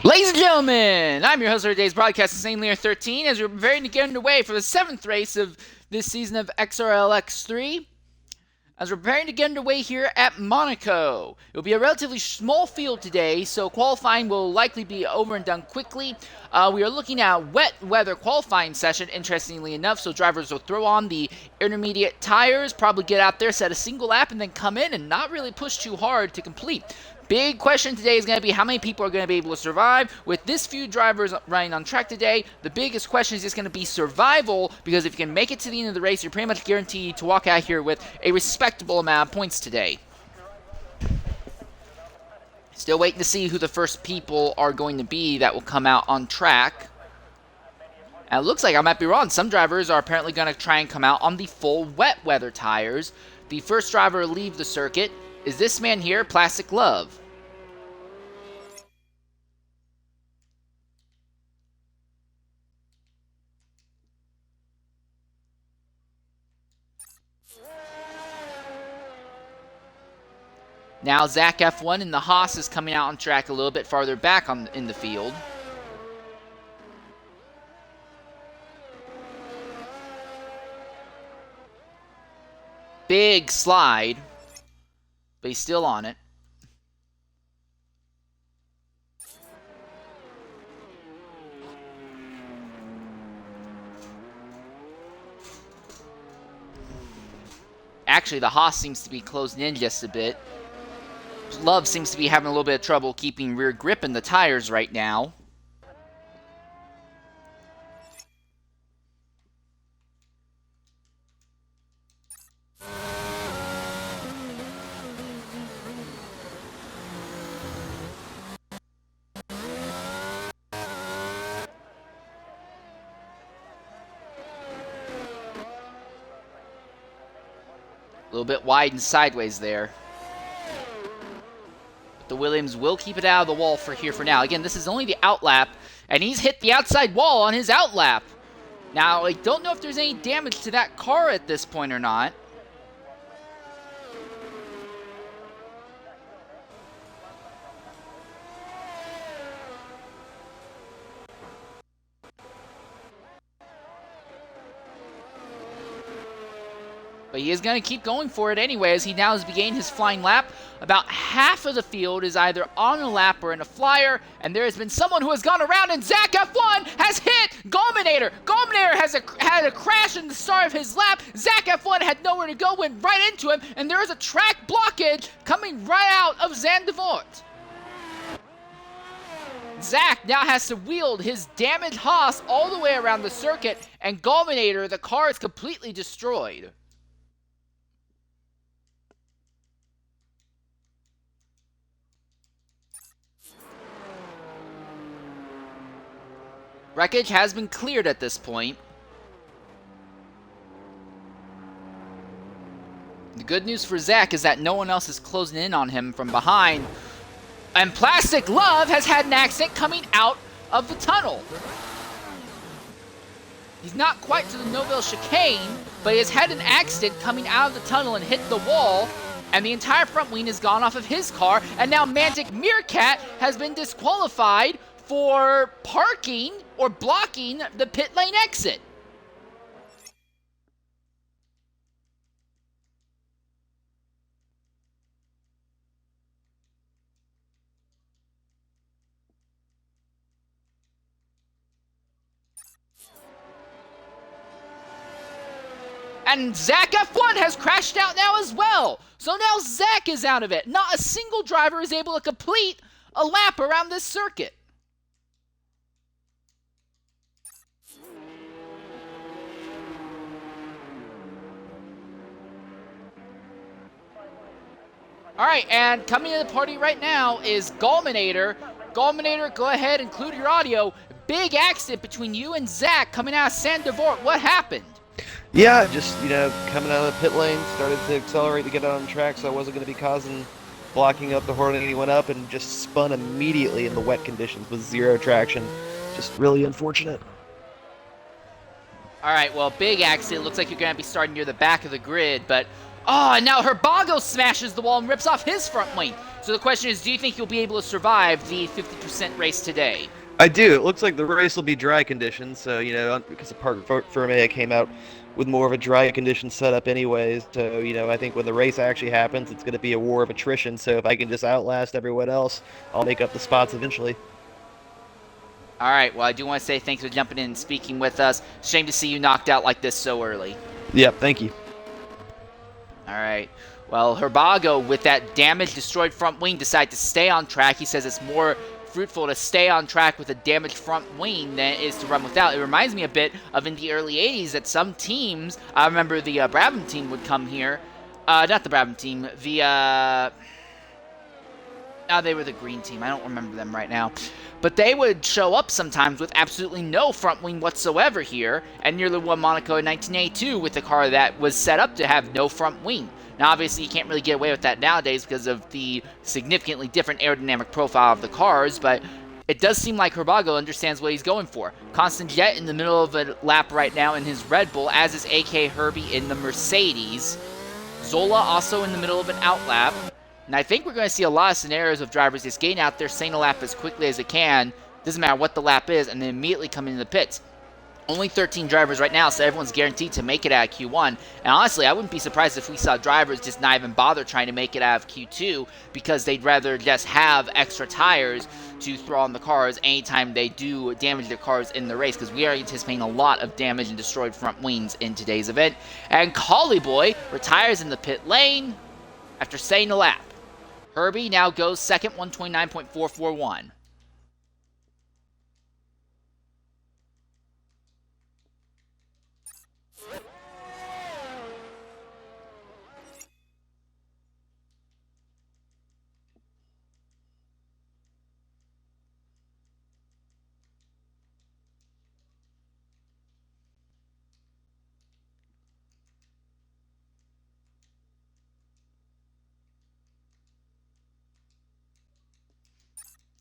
Ladies and gentlemen, I'm your host for today's broadcast, Insanely 13, as we're preparing to get underway for the 7th race of this season of XRLX3. As we're preparing to get underway here at Monaco. It will be a relatively small field today, so qualifying will likely be over and done quickly. We are looking at wet weather qualifying session, interestingly enough, so drivers will throw on the intermediate tires, probably get out there, set a single lap, and then come in and not really push too hard to complete. Big question today is going to be how many people are going to be able to survive. With this few drivers running on track today, the biggest question is just going to be survival, because if you can make it to the end of the race, you're pretty much guaranteed to walk out here with a respectable amount of points today. Still waiting to see who the first people are going to be that will come out on track. And it looks like I might be wrong. Some drivers are apparently going to try and come out on the full wet weather tires. The first driver to leave the circuit is this man here, Plastic Love. Now Zach F1 and the Haas is coming out on track a little bit farther back in the field. Big slide, but he's still on it. Actually, the Haas seems to be closing in just a bit. Love seems to be having a little bit of trouble keeping rear grip in the tires right now. A little bit wide and sideways there. But the Williams will keep it out of the wall for now. Again, this is only the outlap, and he's hit the outside wall on his outlap. Now, I don't know if there's any damage to that car at this point or not. But he is going to keep going for it anyway, as he now has begained his flying lap. About half of the field is either on a lap or in a flyer, and there has been someone who has gone around, and Zach F1 has hit Gulminator. Gulminator had a crash in the start of his lap. Zach F1 had nowhere to go, went right into him, and there is a track blockage coming right out of Zandvoort. Zach now has to wield his damaged Haas all the way around the circuit, and Gulminator, the car is completely destroyed. Wreckage has been cleared at this point. The good news for Zach is that no one else is closing in on him from behind. And Plastic Love has had an accident coming out of the tunnel. He's not quite to the Noville chicane, but he has had an accident coming out of the tunnel and hit the wall. And the entire front wing has gone off of his car. And now Mantic Meerkat has been disqualified for parking or blocking the pit lane exit. And Zach F1 has crashed out now as well. So now Zach is out of it. Not a single driver is able to complete a lap around this circuit. Alright, and coming to the party right now is Gulminator. Gulminator, go ahead, include your audio. Big accident between you and Zach coming out of Zandvoort. What happened? Yeah, just, coming out of the pit lane, started to accelerate to get out on track, so I wasn't going to be blocking up the Hornet. He went up and just spun immediately in the wet conditions with zero traction. Just really unfortunate. Alright, well, big accident. Looks like you're going to be starting near the back of the grid, but... Oh, and now Herbago smashes the wall and rips off his front wing. So the question is, do you think you'll be able to survive the 50% race today? I do. It looks like the race will be dry conditions, so, because the Park Fermea came out with more of a dry condition setup anyways. So, I think when the race actually happens, it's going to be a war of attrition. So if I can just outlast everyone else, I'll make up the spots eventually. All right, well, I do want to say thanks for jumping in and speaking with us. Shame to see you knocked out like this so early. Yep, thank you. All right. Well, Herbago, with that damaged, destroyed front wing, decided to stay on track. He says it's more fruitful to stay on track with a damaged front wing than it is to run without. It reminds me a bit of in the early 80s that some teams, I remember the Brabham team would come here. Not the Brabham team, they were the green team. I don't remember them right now. But they would show up sometimes with absolutely no front wing whatsoever here, and nearly won Monaco in 1982 with a car that was set up to have no front wing. Now, obviously, you can't really get away with that nowadays because of the significantly different aerodynamic profile of the cars, but it does seem like Herbago understands what he's going for. Constant Jet in the middle of a lap right now in his Red Bull, as is AK Herbie in the Mercedes. Zola also in the middle of an outlap. And I think we're going to see a lot of scenarios of drivers just getting out there, saying a lap as quickly as they can, doesn't matter what the lap is, and then immediately come into the pits. Only 13 drivers right now, so everyone's guaranteed to make it out of Q1. And honestly, I wouldn't be surprised if we saw drivers just not even bother trying to make it out of Q2 because they'd rather just have extra tires to throw on the cars anytime they do damage their cars in the race, because we are anticipating a lot of damage and destroyed front wings in today's event. And Collie Boy retires in the pit lane after staying a lap. Herbie now goes second, 129.441.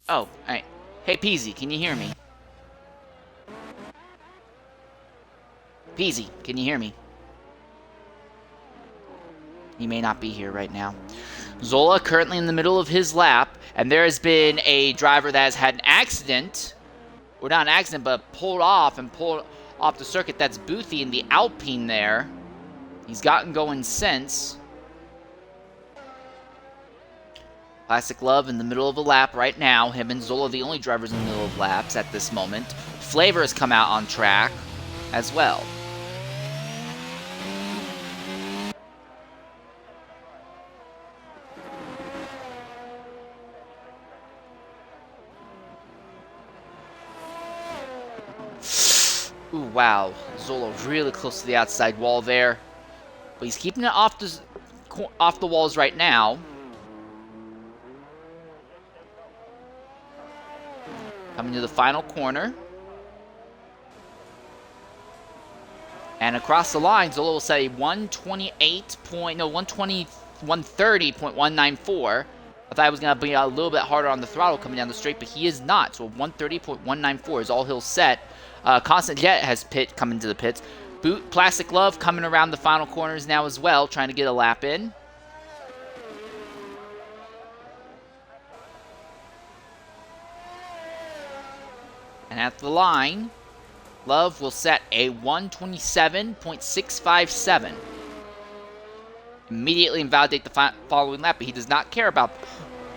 Oh, alright. Hey, Peasy, can you hear me? Peasy, can you hear me? He may not be here right now. Zola currently in the middle of his lap, and there has been a driver that has had an accident. Or not an accident, but pulled off the circuit. That's Boothie in the Alpine there. He's gotten going since. Classic Love in the middle of a lap right now. Him and Zola the only drivers in the middle of laps at this moment. Flavor has come out on track as well. Ooh, wow. Zola really close to the outside wall there. But he's keeping it off the walls right now. Coming to the final corner. And across the line, Zola will set a 130.194. I thought I was going to be a little bit harder on the throttle coming down the straight, but he is not. So 130.194 is all he'll set. Constant Jet has coming to the pits. Plastic Love coming around the final corners now as well, trying to get a lap in. And at the line, Love will set a 127.657. Immediately invalidate the following lap, but he does not care about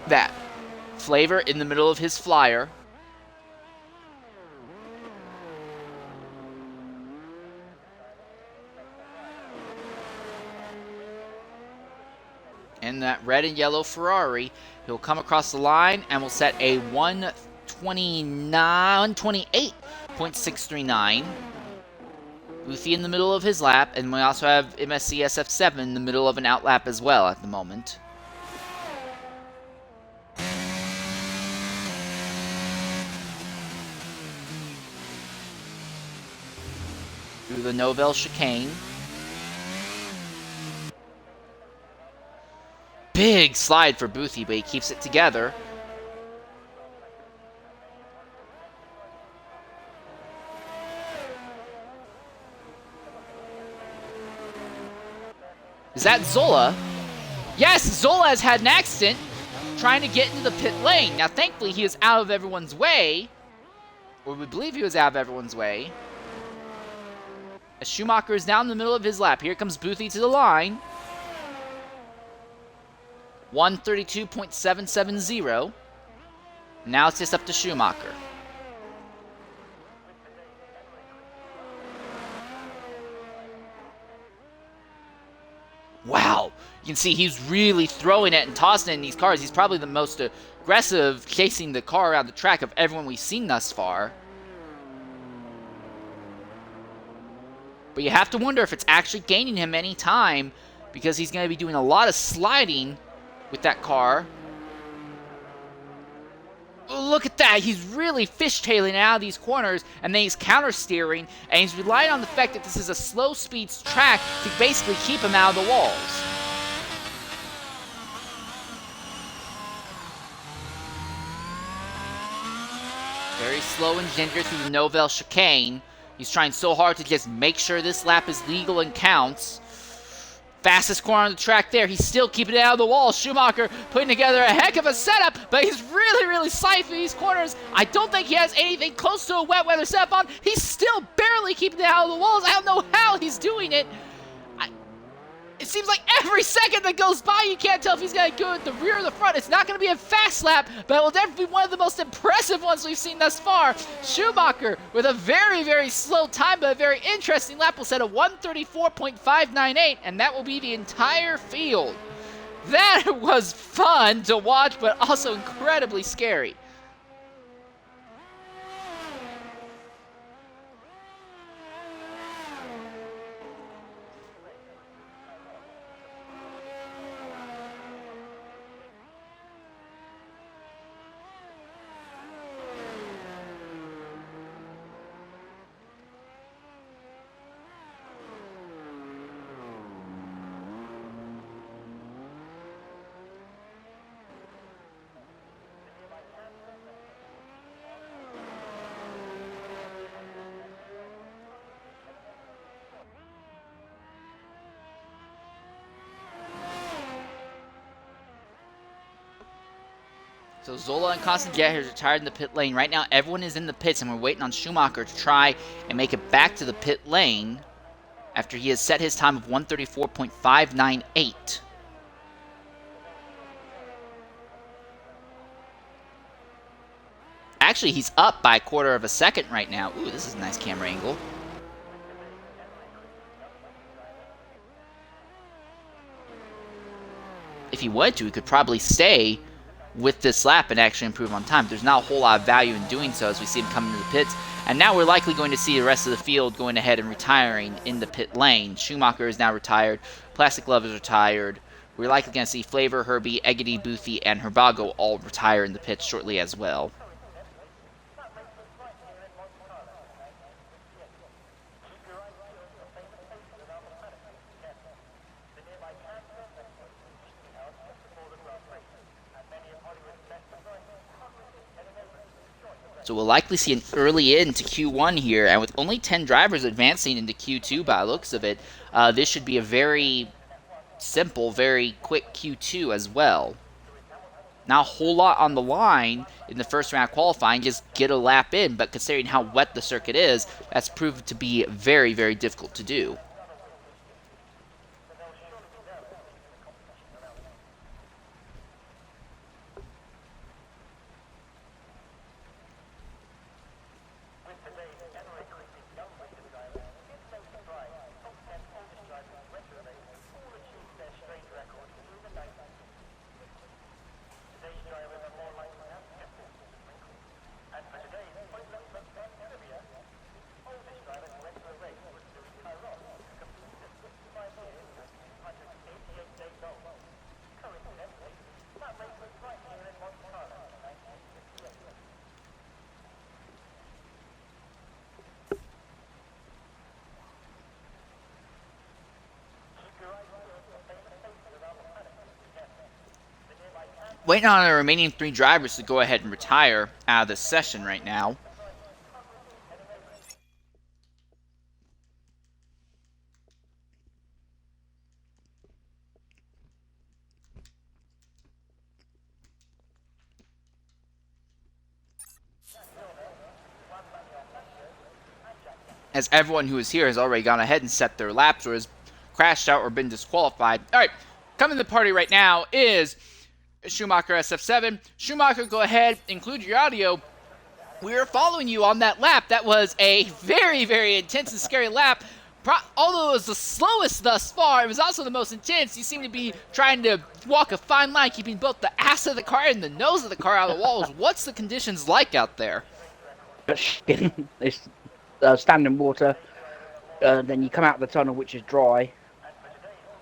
that. Flavor in the middle of his flyer. In that red and yellow Ferrari, he'll come across the line and will set a 128.639. Boothie in the middle of his lap, and we also have MSC SF7 in the middle of an outlap as well at the moment. Through the Novell chicane. Big slide for Boothie, but he keeps it together. Is that Zola? Yes, Zola has had an accident. trying to get into the pit lane. Now, thankfully, he is out of everyone's way, or we believe he was out of everyone's way. As Schumacher is now in the middle of his lap. Here comes Boothie to the line. 132.770. Now it's just up to Schumacher. Wow, you can see he's really throwing it and tossing it in these cars. He's probably the most aggressive chasing the car around the track of everyone we've seen thus far. But you have to wonder if it's actually gaining him any time, because he's going to be doing a lot of sliding with that car. Look at that. He's really fishtailing out of these corners, and then he's counter-steering, and he's relying on the fact that this is a slow-speed track to basically keep him out of the walls. Very slow and ginger through the Novell chicane. He's trying so hard to just make sure this lap is legal and counts. Fastest corner on the track there. He's still keeping it out of the wall. Schumacher putting together a heck of a setup, but he's really sliding through these corners. I don't think he has anything close to a wet weather setup on. He's still barely keeping it out of the walls. I don't know how he's doing it. It seems like every second that goes by, you can't tell if he's going to go at the rear or the front. It's not going to be a fast lap, but it will definitely be one of the most impressive ones we've seen thus far. Schumacher, with a very slow time, but a very interesting lap, will set a 134.598, and that will be the entire field. That was fun to watch, but also incredibly scary. So Zola and Constantia has retired in the pit lane. Right now, everyone is in the pits, and we're waiting on Schumacher to try and make it back to the pit lane after he has set his time of 134.598. Actually, he's up by a quarter of a second right now. Ooh, this is a nice camera angle. If he wanted to, he could probably stay with this lap and actually improve on time. There's not a whole lot of value in doing so as we see him come into the pits. And now we're likely going to see the rest of the field going ahead and retiring in the pit lane. Schumacher is now retired. Plastic Glove is retired. We're likely going to see Flavor, Herbie, Eggity, Boothie, and Herbago all retire in the pits shortly as well. So we'll likely see an early into Q1 here, and with only 10 drivers advancing into Q2 by the looks of it, this should be a very simple, very quick Q2 as well. Not a whole lot on the line in the first round of qualifying, just get a lap in, but considering how wet the circuit is, that's proved to be very difficult to do. Waiting on the remaining 3 drivers to go ahead and retire out of this session right now. as everyone who is here has already gone ahead and set their laps or has crashed out or been disqualified. All right, coming to the party right now is Schumacher SF7. Schumacher, go ahead, include your audio. We are following you on that lap. That was a very, very intense and scary lap. Although it was the slowest thus far, it was also the most intense. You seem to be trying to walk a fine line, keeping both the ass of the car and the nose of the car out of the walls. What's the conditions like out there? It's standing water. Then you come out of the tunnel, which is dry,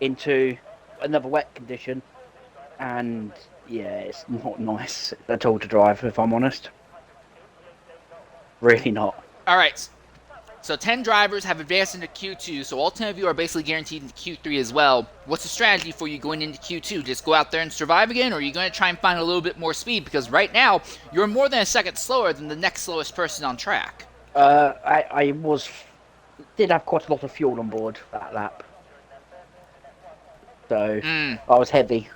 into another wet condition. And yeah, it's not nice at all to drive, if I'm honest. Really not. All right. So 10 drivers have advanced into Q2, so all 10 of you are basically guaranteed into Q3 as well. What's the strategy for you going into Q2? Just go out there and survive again, or are you going to try and find a little bit more speed? Because right now, you're more than a second slower than the next slowest person on track. I did have quite a lot of fuel on board that lap. So I was heavy.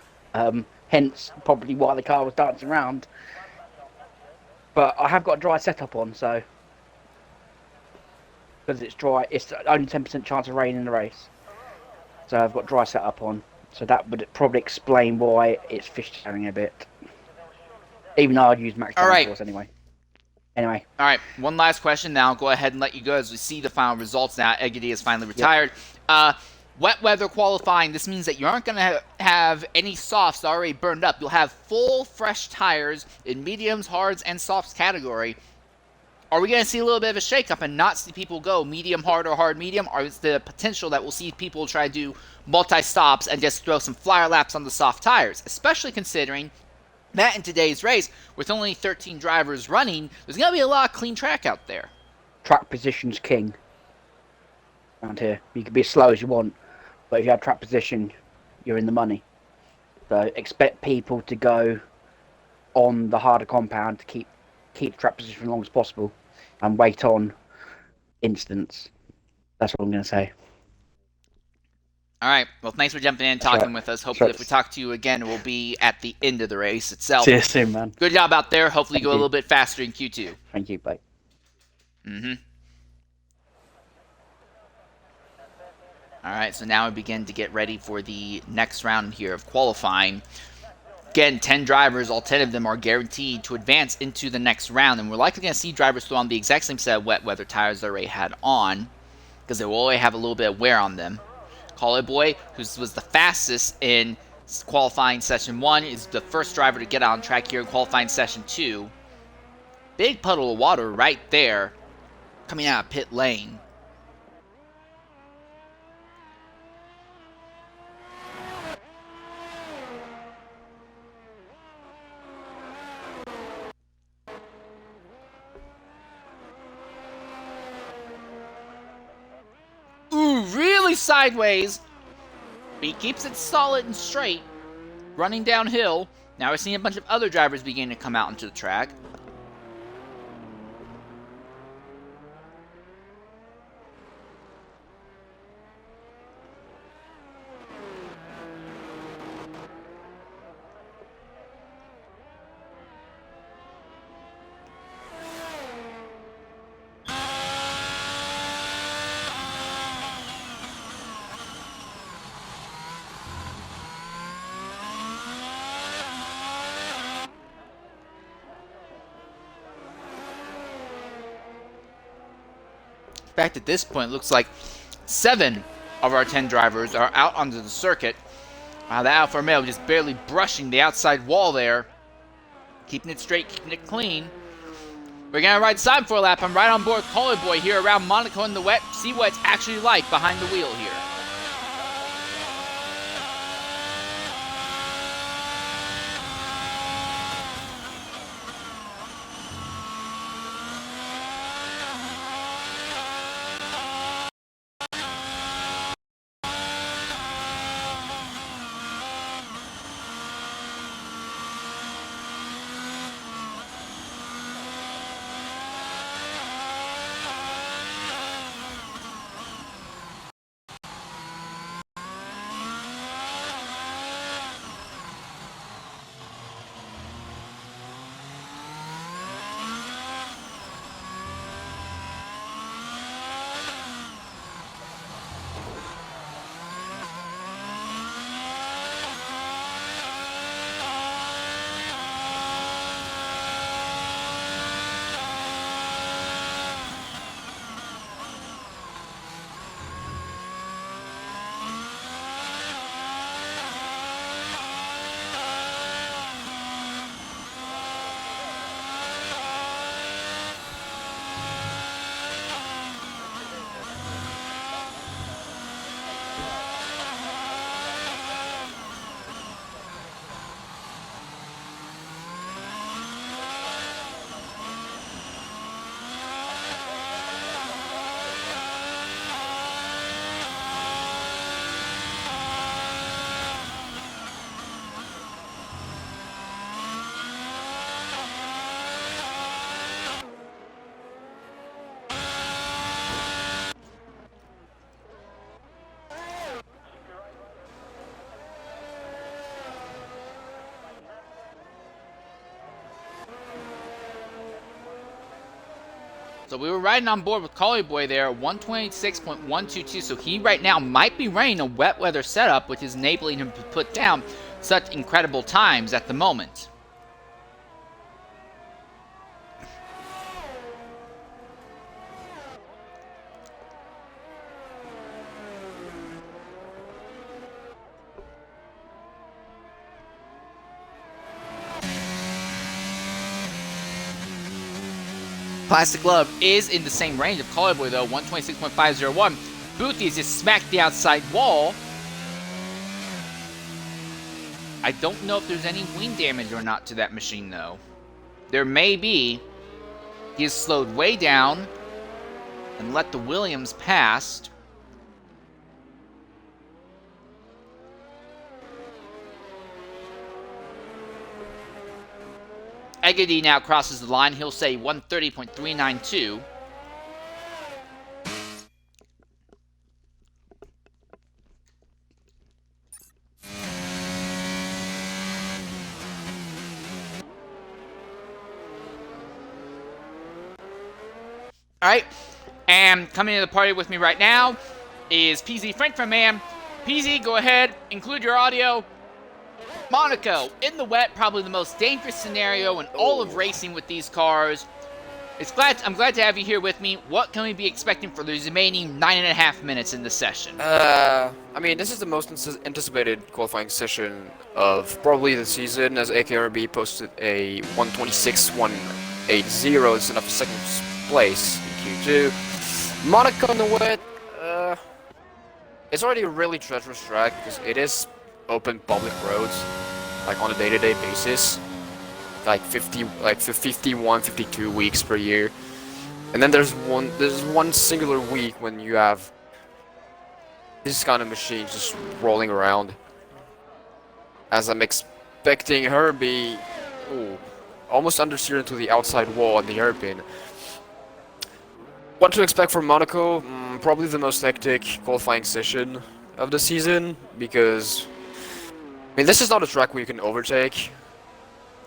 Hence, probably why the car was dancing around. But I have got a dry setup on, so... Because it's dry, it's only 10% chance of rain in the race. So I've got dry setup on. So that would probably explain why it's fish-tailing a bit. Even though I'd use max downforce anyway. All right, one last question now. I'll go ahead and let you go as we see the final results now. Eggity is finally retired. Yep. Wet weather qualifying, this means that you aren't going to have any softs already burned up. You'll have full, fresh tires in mediums, hards, and softs category. Are we going to see a little bit of a shakeup and not see people go medium, hard, or hard, medium? Or is the potential that we'll see people try to do multi-stops and just throw some flyer laps on the soft tires? Especially considering that in today's race, with only 13 drivers running, there's going to be a lot of clean track out there. Track position's king around here. You can be as slow as you want, but if you have track position, you're in the money. So expect people to go on the harder compound to keep track position for as long as possible and wait on instance. That's what I'm going to say. All right. Well, thanks for jumping in and talking with us. Hopefully, if we talk to you again, it will be at the end of the race itself. See you soon, man. Good job out there. Hopefully, go a little bit faster in Q2. Thank you. Bye. All right. So now we begin to get ready for the next round here of qualifying. Again, 10 drivers, all 10 of them are guaranteed to advance into the next round, and we're likely going to see drivers throw on the exact same set of wet weather tires they already had on, because they will already have a little bit of wear on them. Call Boy, who was the fastest in qualifying session 1, is the first driver to get on track here in qualifying session 2. Big puddle of water right there, coming out of pit lane. Ooh, really sideways. But he keeps it solid and straight. Running downhill. Now we're seeing a bunch of other drivers beginning to come out into the track. In fact, at this point, it looks like 7 of our 10 drivers are out onto the circuit. The Alfa Romeo just barely brushing the outside wall there. Keeping it straight, keeping it clean. We're going to ride side for a lap. I'm right on board with Caller Boy here around Monaco in the wet. See what it's actually like behind the wheel here. So we were riding on board with Collie Boy there, 126.122. So he right now might be running a wet weather setup, which is enabling him to put down such incredible times at the moment. Plastic Glove is in the same range of Collie Boy though, 126.501. Boothie has just smacked the outside wall. I don't know if there's any wing damage or not to that machine though. There may be. He has slowed way down and let the Williams past. Eggedy now crosses the line. He'll say 130.392. Alright, and coming to the party with me right now is PZ Frankfurt Man. PZ, go ahead, include your audio. Monaco, in the wet, probably the most dangerous scenario in all of racing with these cars. I'm glad to have you here with me. What can we be expecting for the remaining 9.5 minutes in the session? I mean, this is the most anticipated qualifying session of probably the season, as AKRB posted a 126.180. It's enough for second place in Q2. Monaco in the wet, it's already a really treacherous track because it is open public roads, like on a day-to-day basis, like 51, 52 weeks per year. And then there's one singular week when you have this kind of machine just rolling around. As I'm expecting Herbie, almost understeered into the outside wall on the hairpin. What to expect from Monaco? Probably the most hectic qualifying session of the season, because I mean, this is not a track where you can overtake.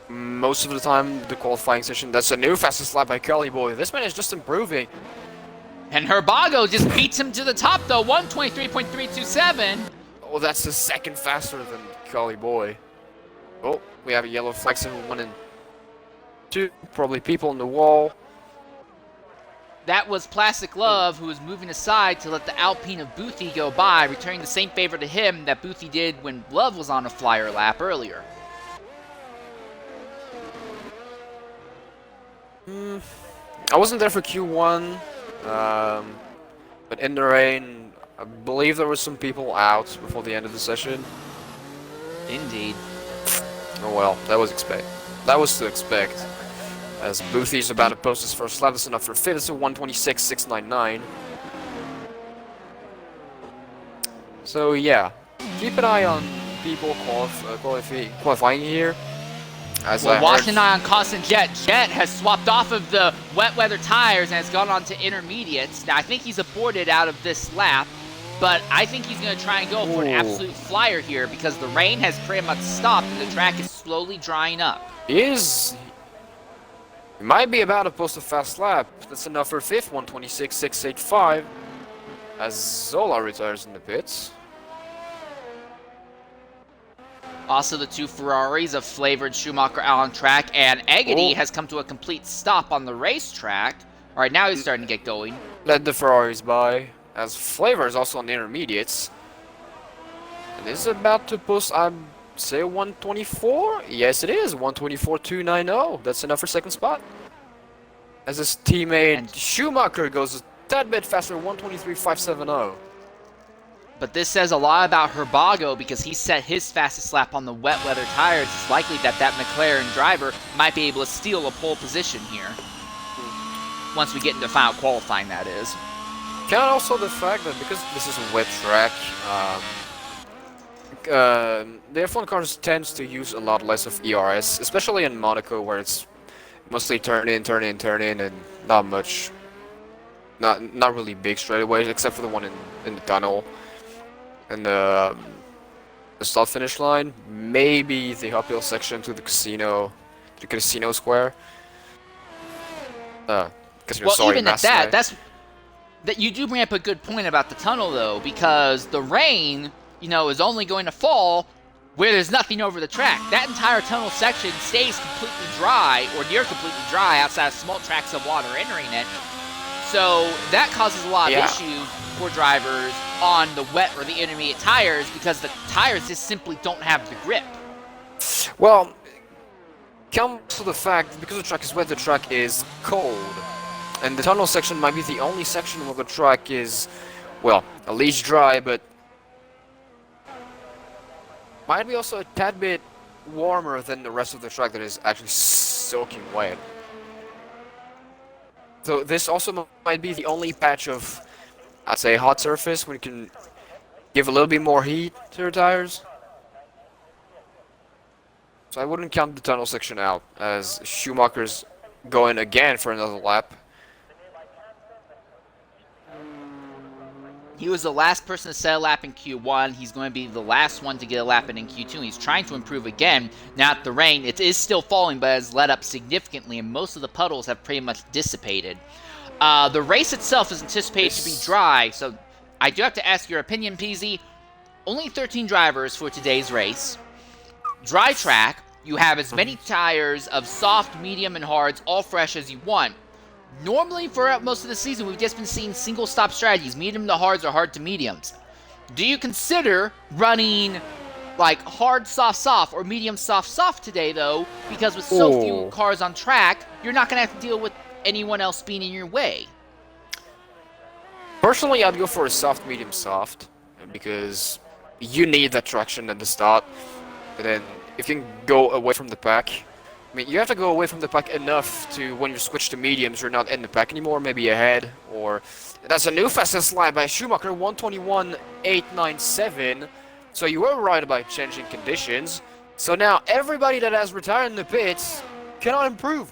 Most of the time, the qualifying session, that's a new fastest lap by Kelly Boy. This man is just improving. And Herbago just beats him to the top though, 123.327. Oh, that's the second faster than Kelly Boy. Oh, we have a yellow flag in 1 and 2. Probably people on the wall. That was Plastic Love, who was moving aside to let the Alpine of Boothie go by, returning the same favor to him that Boothie did when Love was on a flyer lap earlier. I wasn't there for Q1, but in the rain, I believe there were some people out before the end of the session. Indeed. Oh well, that was to expect. As Boothie's about to post his first lap, that's enough for fifth. It's a 126.699. So yeah, keep an eye on people qualifying here. As well, watch an eye on Constant Jet. Jet has swapped off of the wet weather tires and has gone on to intermediates. Now I think he's aborted out of this lap, but I think he's going to try and go for an absolute flyer here because the rain has pretty much stopped and the track is slowly drying up. He might be about to post a fast lap. That's enough for fifth, 126.685. As Zola retires in the pits. Also, the two Ferraris of Flavored, Schumacher, Allen Track, and Eggedy has come to a complete stop on the racetrack. All right, now he's starting to get going. Let the Ferraris by, as Flavor is also on the intermediates. And is about to post, I'd say 124? Yes, it is, 124.290. That's enough for second spot. As his teammate Schumacher goes a tad bit faster, 123.570. But this says a lot about Herbago because he set his fastest lap on the wet weather tires. It's likely that McLaren driver might be able to steal a pole position here. Once we get into final qualifying, that is. Count also the fact that because this is a wet track, the F1 cars tends to use a lot less of ERS, especially in Monaco where it's mostly turn in, and not much, not really big straightaways except for the one in the tunnel. And the start finish line, maybe the uphill section to the casino square. Because Because you're Well, sorry, even at that, Master. that you do bring up a good point about the tunnel, though, because the rain, is only going to fall where there's nothing over the track. That entire tunnel section stays completely dry, or near completely dry, outside of small tracts of water entering it. So that causes a lot of issues for drivers on the wet or the intermediate tires because the tires just simply don't have the grip. Well, comes to the fact, because the track is wet, the track is cold. And the tunnel section might be the only section where the track is, well, at least dry, but might be also a tad bit warmer than the rest of the track that is actually soaking wet. So this also might be the only patch of, I'd say, hot surface where you can give a little bit more heat to your tires. So I wouldn't count the tunnel section out, as Schumacher's going again for another lap. He was the last person to set a lap in Q1. He's going to be the last one to get a lap in Q2. He's trying to improve again. Now the rain, it is still falling, but has let up significantly, and most of the puddles have pretty much dissipated. The race itself is anticipated to be dry, so I do have to ask your opinion, PZ. Only 13 drivers for today's race. Dry track, you have as many tires of soft, medium, and hards, all fresh as you want. Normally, for most of the season, we've just been seeing single-stop strategies, medium to hards or hard to mediums. Do you consider running, like, hard, soft, soft, or medium, soft, soft today, though? Because with so few cars on track, you're not going to have to deal with anyone else being in your way. Personally, I'd go for a soft, medium, soft, because you need that traction at the start. But then, if you can go away from the pack, I mean, you have to go away from the pack enough to, when you switch to mediums, you're not in the pack anymore, maybe ahead, or... That's a new fastest lap by Schumacher, 1:21.897. So you were right about changing conditions. So now everybody that has retired in the pits cannot improve.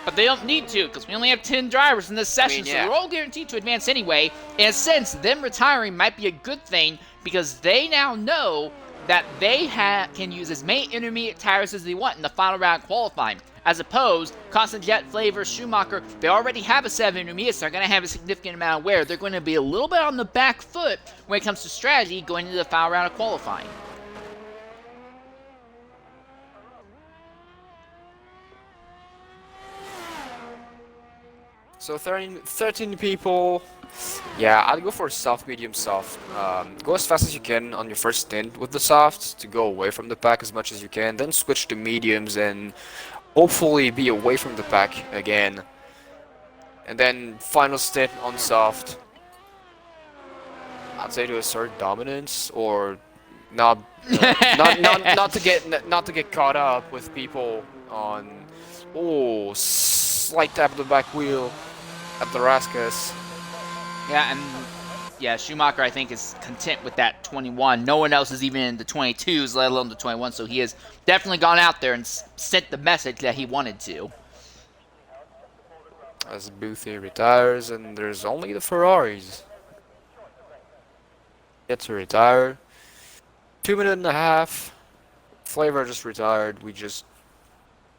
But they don't need to, because we only have 10 drivers in this session, so they're all guaranteed to advance anyway. In a sense, them retiring might be a good thing, because they now know that they can use as many intermediate tires as they want in the final round qualifying. As opposed, Constant Jet, Flavor, Schumacher, they already have a 7 intermediates. They're going to have a significant amount of wear. They're going to be a little bit on the back foot when it comes to strategy going into the final round of qualifying. So 13 people. Yeah, I'd go for soft, medium, soft. Go as fast as you can on your first stint with the softs to go away from the pack as much as you can. Then switch to mediums and hopefully be away from the pack again. And then final stint on soft. I'd say to assert dominance or not, not to get caught up with people on. Oh, slight tap of the back wheel at the Rascas. Yeah, and yeah, Schumacher, I think, is content with that 21. No one else is even in the 22s, let alone the 21, so he has definitely gone out there and sent the message that he wanted to. As Boothie retires, and there's only the Ferraris yet to retire. 2 minutes and a half. Flavor just retired. We just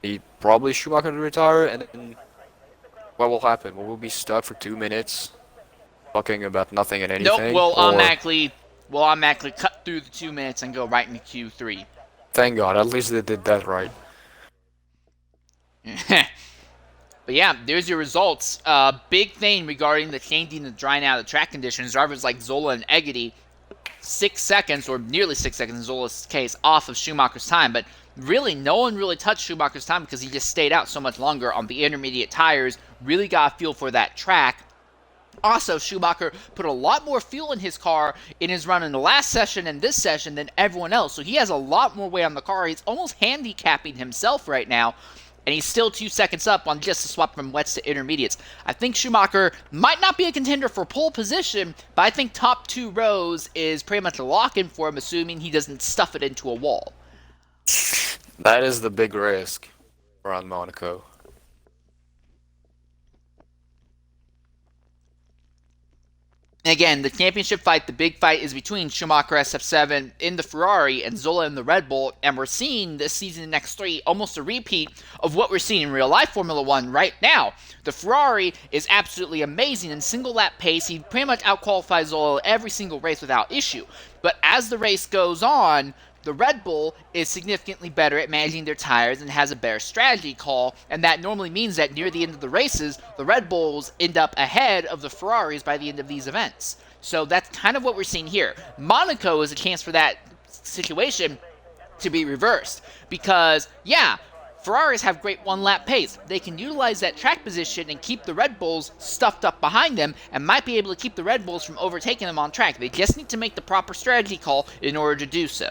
need probably Schumacher to retire, and then what will happen? We'll be stuck for 2 minutes. Talking about nothing and anything. Nope, we'll automatically cut through the 2 minutes and go right into Q3. Thank God, at least they did that right. But yeah, there's your results. Big thing regarding the changing the drying out of the track conditions. Drivers like Zola and Egedy, 6 seconds, or nearly 6 seconds in Zola's case, off of Schumacher's time. But really, no one really touched Schumacher's time because he just stayed out so much longer on the intermediate tires, really got a feel for that track. Also, Schumacher put a lot more fuel in his car in his run in the last session and this session than everyone else. So he has a lot more weight on the car. He's almost handicapping himself right now. And he's still 2 seconds up on just a swap from wets to intermediates. I think Schumacher might not be a contender for pole position, but I think top 2 rows is pretty much a lock-in for him, assuming he doesn't stuff it into a wall. That is the big risk around Monaco. Again, the championship fight, the big fight, is between Schumacher SF7 in the Ferrari and Zola in the Red Bull, and we're seeing this season in X3 almost a repeat of what we're seeing in real life Formula 1 right now. The Ferrari is absolutely amazing in single lap pace. He pretty much outqualifies Zola every single race without issue. But as the race goes on, the Red Bull is significantly better at managing their tires and has a better strategy call, and that normally means that near the end of the races, the Red Bulls end up ahead of the Ferraris by the end of these events. So that's kind of what we're seeing here. Monaco is a chance for that situation to be reversed, because, yeah, Ferraris have great one-lap pace. They can utilize that track position and keep the Red Bulls stuffed up behind them, and might be able to keep the Red Bulls from overtaking them on track. They just need to make the proper strategy call in order to do so.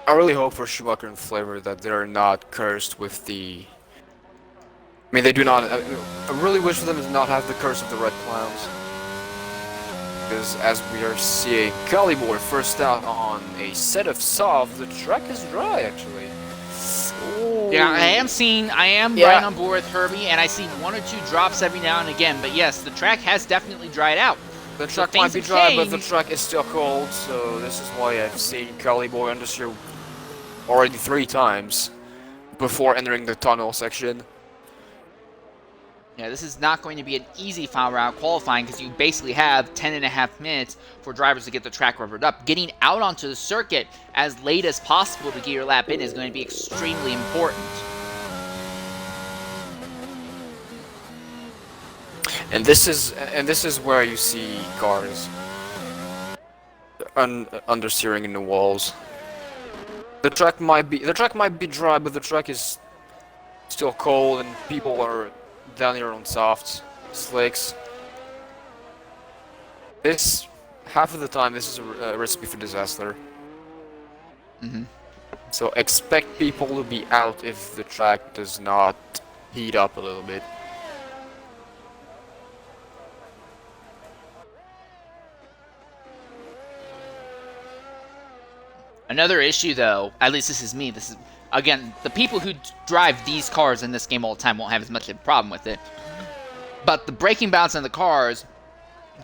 I really hope for Schumacher and Flavor that they're not cursed with the... I mean, they do not... I really wish for them to not have the curse of the Red Clowns. Because as we are seeing, Calibor first out on a set of softs, the track is dry, actually. Ooh. Yeah, I am right on board with Herbie, and I see one or two drops every now and again, but yes, the track has definitely dried out. The track might be dry, but the track is still cold, so this is why I've seen Calibor understeer already 3 times before entering the tunnel section. Yeah, this is not going to be an easy final round qualifying, because you basically have 10.5 minutes for drivers to get the track rubbered up. Getting out onto the circuit as late as possible to get your lap in is going to be extremely important. And this is where you see cars understeering in the walls. The track might be dry, but the track is still cold, and people are down here on softs, slicks. Half of the time, this is a recipe for disaster. So expect people to be out if the track does not heat up a little bit. Another issue, though, at least this is me, again, the people who drive these cars in this game all the time won't have as much of a problem with it. But the braking balance on the cars,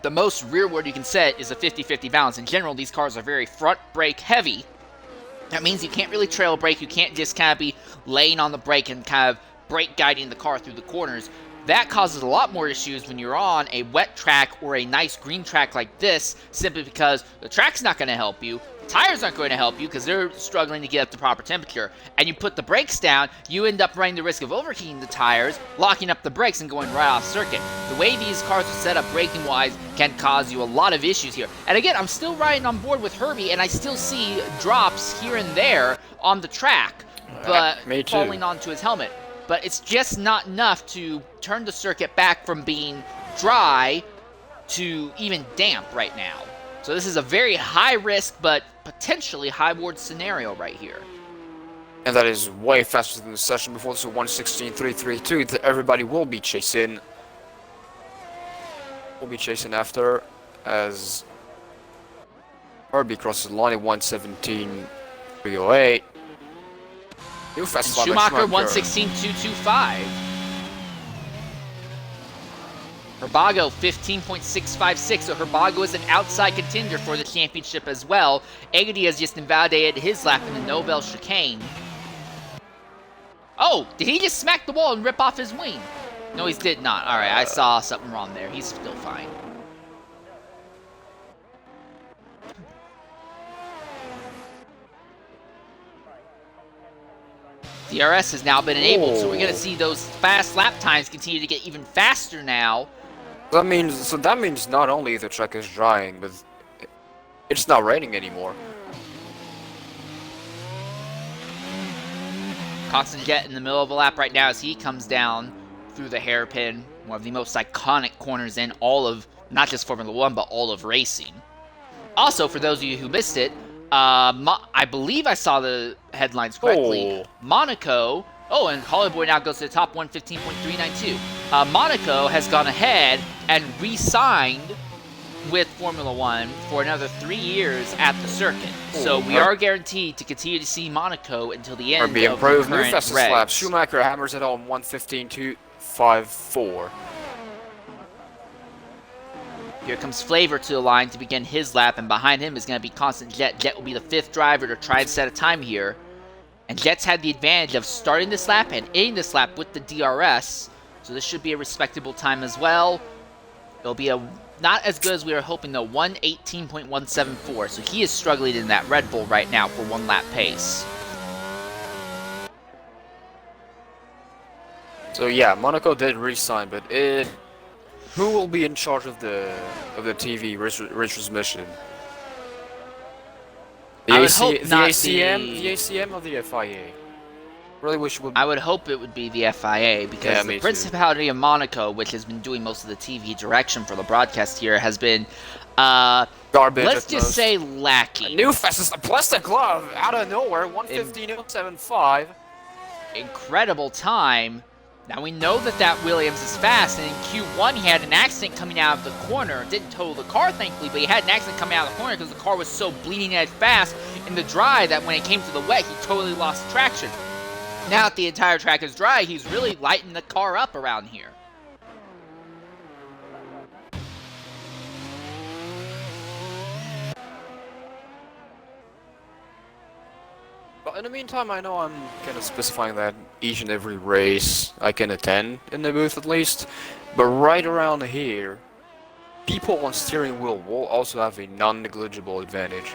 the most rearward you can set is a 50-50 balance. In general, these cars are very front brake heavy. That means you can't really trail brake. You can't just kind of be laying on the brake and kind of brake guiding the car through the corners. That causes a lot more issues when you're on a wet track or a nice green track like this, simply because the track's not going to help you. Tires aren't going to help you because they're struggling to get up to proper temperature. And you put the brakes down, you end up running the risk of overheating the tires, locking up the brakes, and going right off circuit. The way these cars are set up braking-wise can cause you a lot of issues here. And again, I'm still riding on board with Herbie, and I still see drops here and there on the track, but falling onto his helmet. But it's just not enough to turn the circuit back from being dry to even damp right now. So this is a very high risk, but potentially high reward scenario right here. And that is way faster than the session before. This is 1:16.332 that everybody will be chasing. Will be chasing after as Herbie crosses the line at 1:17.308. New fastest lap. Schumacher 1:16.225. Herbago 15.656, so Herbago is an outside contender for the championship as well. Agadi has just invalidated his lap in the Nobel chicane. Oh, did he just smack the wall and rip off his wing? No, he did not. Alright, I saw something wrong there. He's still fine. DRS has now been enabled, so we're going to see those fast lap times continue to get even faster now. That means not only the track is drying, but it's not raining anymore. Constant Jet in the middle of a lap right now as he comes down through the hairpin, one of the most iconic corners in all of, not just Formula 1, but all of racing. Also, for those of you who missed it, I believe I saw the headlines correctly. Monaco, and Hollywood now goes to the top 115.392. Monaco has gone ahead and re-signed with Formula One for another 3 years at the circuit. So we Ooh. are guaranteed to continue to see Monaco until the end RB of the improved. New current fastest lap. regs. Schumacher hammers it on 1:15.254. Here comes Flavor to the line to begin his lap, and behind him is going to be Constant Jet. Jet will be the 5th driver to try and set a time here. And Jet's had the advantage of starting this lap and ending this lap with the DRS, so this should be a respectable time as well. It'll be not as good as we were hoping though, 1:18.174, so he is struggling in that Red Bull right now for 1 lap pace. So yeah, Monaco did resign, but who will be in charge of the TV retransmission? I would hope not the ACM or the FIA? Really wish it would. I would hope it would be the FIA, because Yeah, the me too. Principality of Monaco, which has been doing most of the TV direction for the broadcast here, has been, Garbage. let's at just most. say lacking. New fastest plastic glove out of nowhere, 1:15.075. Incredible time. Now we know that Williams is fast, and in Q1 he had an accident coming out of the corner. Didn't total the car, thankfully, but he had an accident coming out of the corner because the car was so bleeding edge fast in the dry that when it came to the wet, he totally lost traction. Now that the entire track is dry, he's really lighting the car up around here. But in the meantime, I know I'm kind of specifying that each and every race I can attend, in the booth at least. But right around here, people on steering wheel will also have a non-negligible advantage.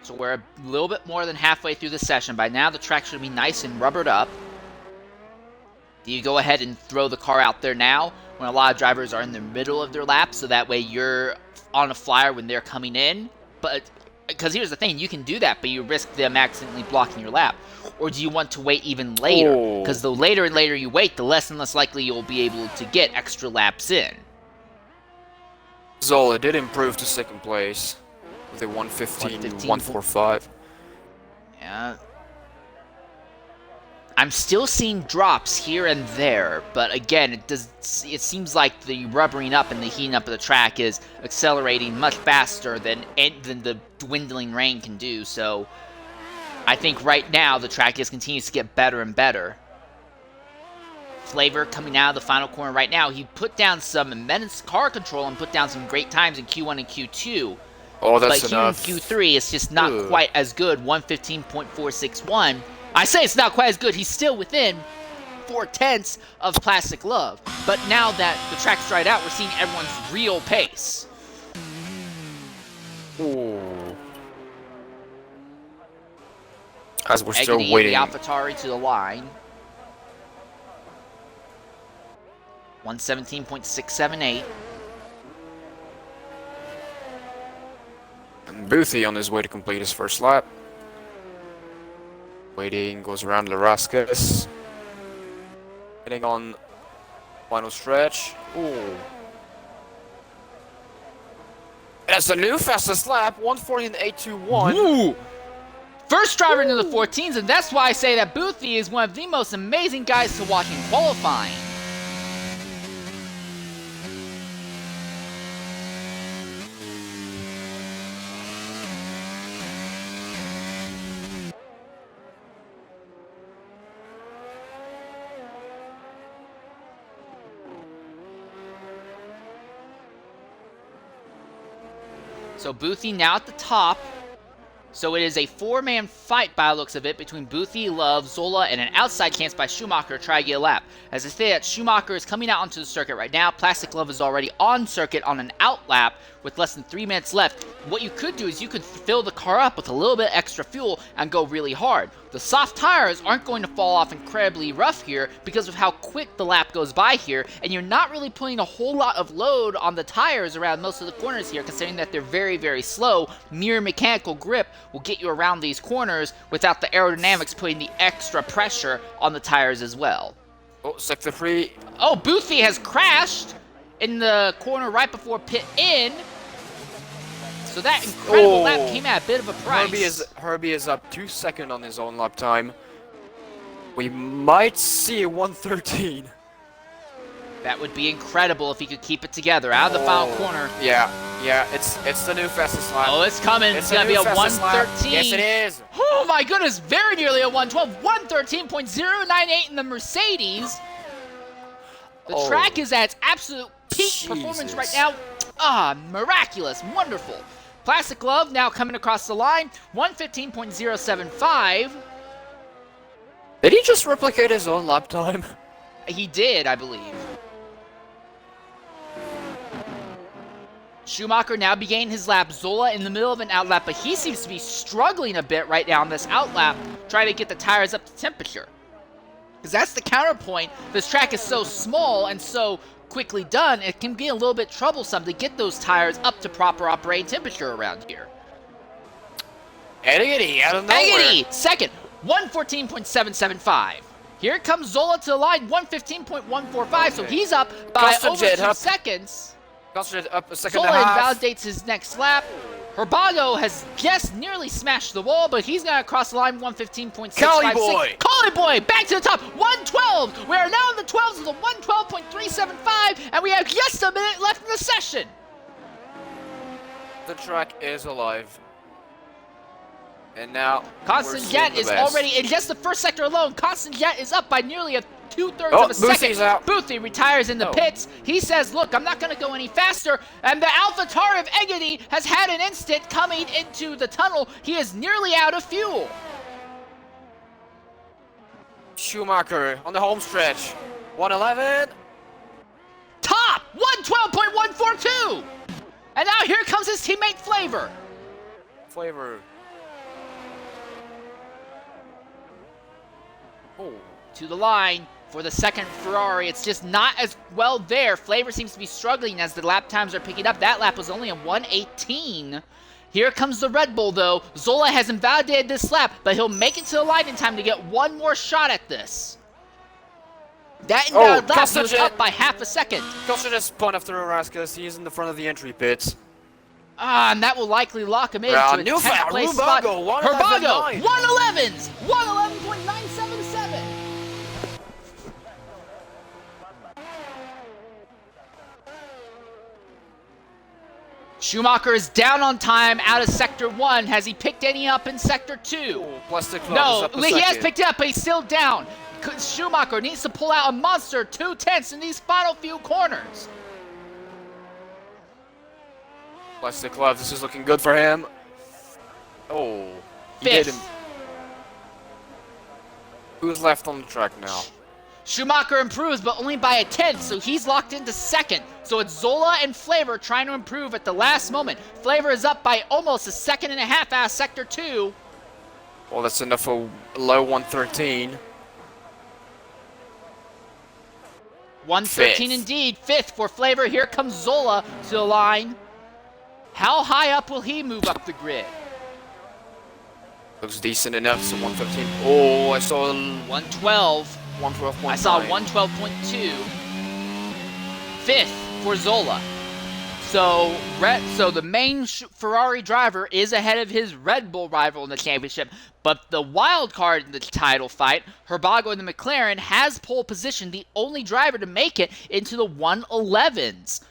So we're a little bit more than halfway through the session. By now the track should be nice and rubbered up. Do you go ahead and throw the car out there now when a lot of drivers are in the middle of their lap, so that way you're on a flyer when they're coming in? But because here's the thing, you can do that, but you risk them accidentally blocking your lap. Or do you want to wait even later? Because the later and later you wait, the less and less likely you'll be able to get extra laps in. Zola did improve to 2nd place with a 1:15.145. Yeah. I'm still seeing drops here and there, but again, it seems like the rubbering up and the heating up of the track is accelerating much faster than the dwindling rain can do. So I think right now the track just continues to get better and better. Flavor coming out of the final corner right now. He put down some immense car control and put down some great times in Q1 and Q2. Oh, that's But enough. here in Q3, it's just not quite as good. 1:15.461. I say it's not quite as good. He's still within 4/10 of Plastic Love. But now that the track's dried out, we're seeing everyone's real pace. Ooh. As we're still Eggity waiting. the AlphaTauri to the line. 1:17.678. And Boothie on his way to complete his first lap. Waiting, goes around Larascas. Hitting on final stretch. Ooh. That's the new fastest lap, 1:14.821. Ooh! First driver into the 14s, and that's why I say that Boothie is one of the most amazing guys to watch in qualifying. So Boothie now at the top. So it is a 4-man fight by the looks of it between Boothie, Love, Zola, and an outside chance by Schumacher to try to get a lap. As I say that, Schumacher is coming out onto the circuit right now. Plastic Love is already on circuit on an out lap with less than 3 minutes left. What you could do is you could fill the car up with a little bit extra fuel and go really hard. The soft tires aren't going to fall off incredibly rough here because of how quick the lap goes by here, and you're not really putting a whole lot of load on the tires around most of the corners here, considering that they're very, very slow. Mere mechanical grip will get you around these corners without the aerodynamics putting the extra pressure on the tires as well. Oh, sector 3. Oh, Boothie has crashed in the corner right before pit in. So that incredible lap came at a bit of a price. Herbie is up 2 seconds on his own lap time. We might see a 113. That would be incredible if he could keep it together. Out of the final corner. Yeah, it's the new fastest lap. Oh, it's coming. It's going to be a 113. Yes, it is. Oh, my goodness. Very nearly a 112. 113.098 in the Mercedes. The track is at its absolute peak performance right now. Ah, miraculous. Wonderful. Plastic Glove now coming across the line. 115.075. Did he just replicate his own lap time? He did, I believe. Schumacher now began his lap. Zola in the middle of an outlap, but he seems to be struggling a bit right now on this outlap, trying to get the tires up to temperature. Because that's the counterpoint. This track is so small and so quickly done, it can be a little bit troublesome to get those tires up to proper operating temperature around here. Eddie out of nowhere. Eddie, second, 114.775. Here comes Zola to the line, 115.145, so he's up by over 2 seconds. Concentrate up a second Zola and a half. invalidates his next lap. Herbago has just nearly smashed the wall, but he's going to cross the line 115.656. Collie boy! Collie boy, back to the top, 112. We are now in the 12s with a 112.375, and we have just a minute left in the session. The track is alive. And now, Constant Jet is already, in just the first sector alone, Constant Jet is up by nearly a 2/3 of a second. Out. Boothie retires in the pits. He says, look, I'm not going to go any faster. And the AlphaTauri of Egedy has had an instant coming into the tunnel. He is nearly out of fuel. Schumacher on the home stretch. 111. Top 112.142. And now here comes his teammate Flavor. Flavor. Oh. To the line for the second Ferrari. It's just not as well there. Flavor seems to be struggling as the lap times are picking up. That lap was only a 118. Here comes the Red Bull, though. Zola has invalidated this lap, but he'll make it to the line in time to get one more shot at this. That invalid lap goes up by half a second. Costa just spun after Arascas. He's in the front of the entry pits. And that will likely lock him into a 10th place spot. Herbago, 111s, 111.977. Schumacher is down on time out of Sector 1. Has he picked any up in Sector 2? No, he has picked it up, but he's still down. Schumacher needs to pull out a monster 2/10 in these final few corners. Plastic Glove, this is looking good for him. Oh, he did him. Who's left on the track now? Schumacher improves, but only by a 10th, so he's locked into second. So it's Zola and Flavor trying to improve at the last moment. Flavor is up by almost a second and a half out of Sector 2. Well, that's enough for low 113. 113 indeed. Fifth for Flavor. Here comes Zola to the line. How high up will he move up the grid? Looks decent enough, so 115. Oh, I saw 112. 112.9. I saw 112.2. Fifth for Zola. So the main Ferrari driver is ahead of his Red Bull rival in the championship, but the wild card in the title fight, Herbago in the McLaren, has pole position, the only driver to make it into the 111s.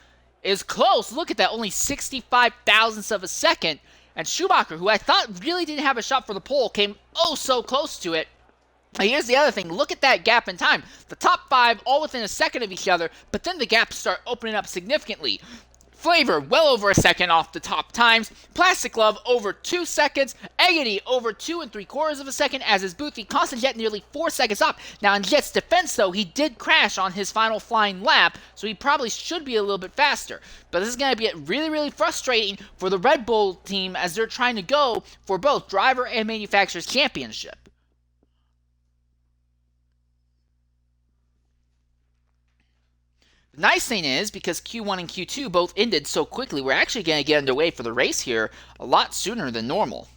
Is close. Look at that, only 65 thousandths of a second. And Schumacher, who I thought really didn't have a shot for the pole, came oh so close to it. And here's the other thing. Look at that gap in time. The top five all within a second of each other, but then the gaps start opening up significantly. Flavor well over a second off the top times. Plastic Glove over 2 seconds. Egedy over 2 3/4 of a second, as is Boothie. Constant Jet nearly 4 seconds off. Now in Jet's defense though, he did crash on his final flying lap, so he probably should be a little bit faster. But this is going to be really, really frustrating for the Red Bull team as they're trying to go for both driver and manufacturer's championship. The nice thing is, because Q1 and Q2 both ended so quickly, we're actually going to get underway for the race here a lot sooner than normal.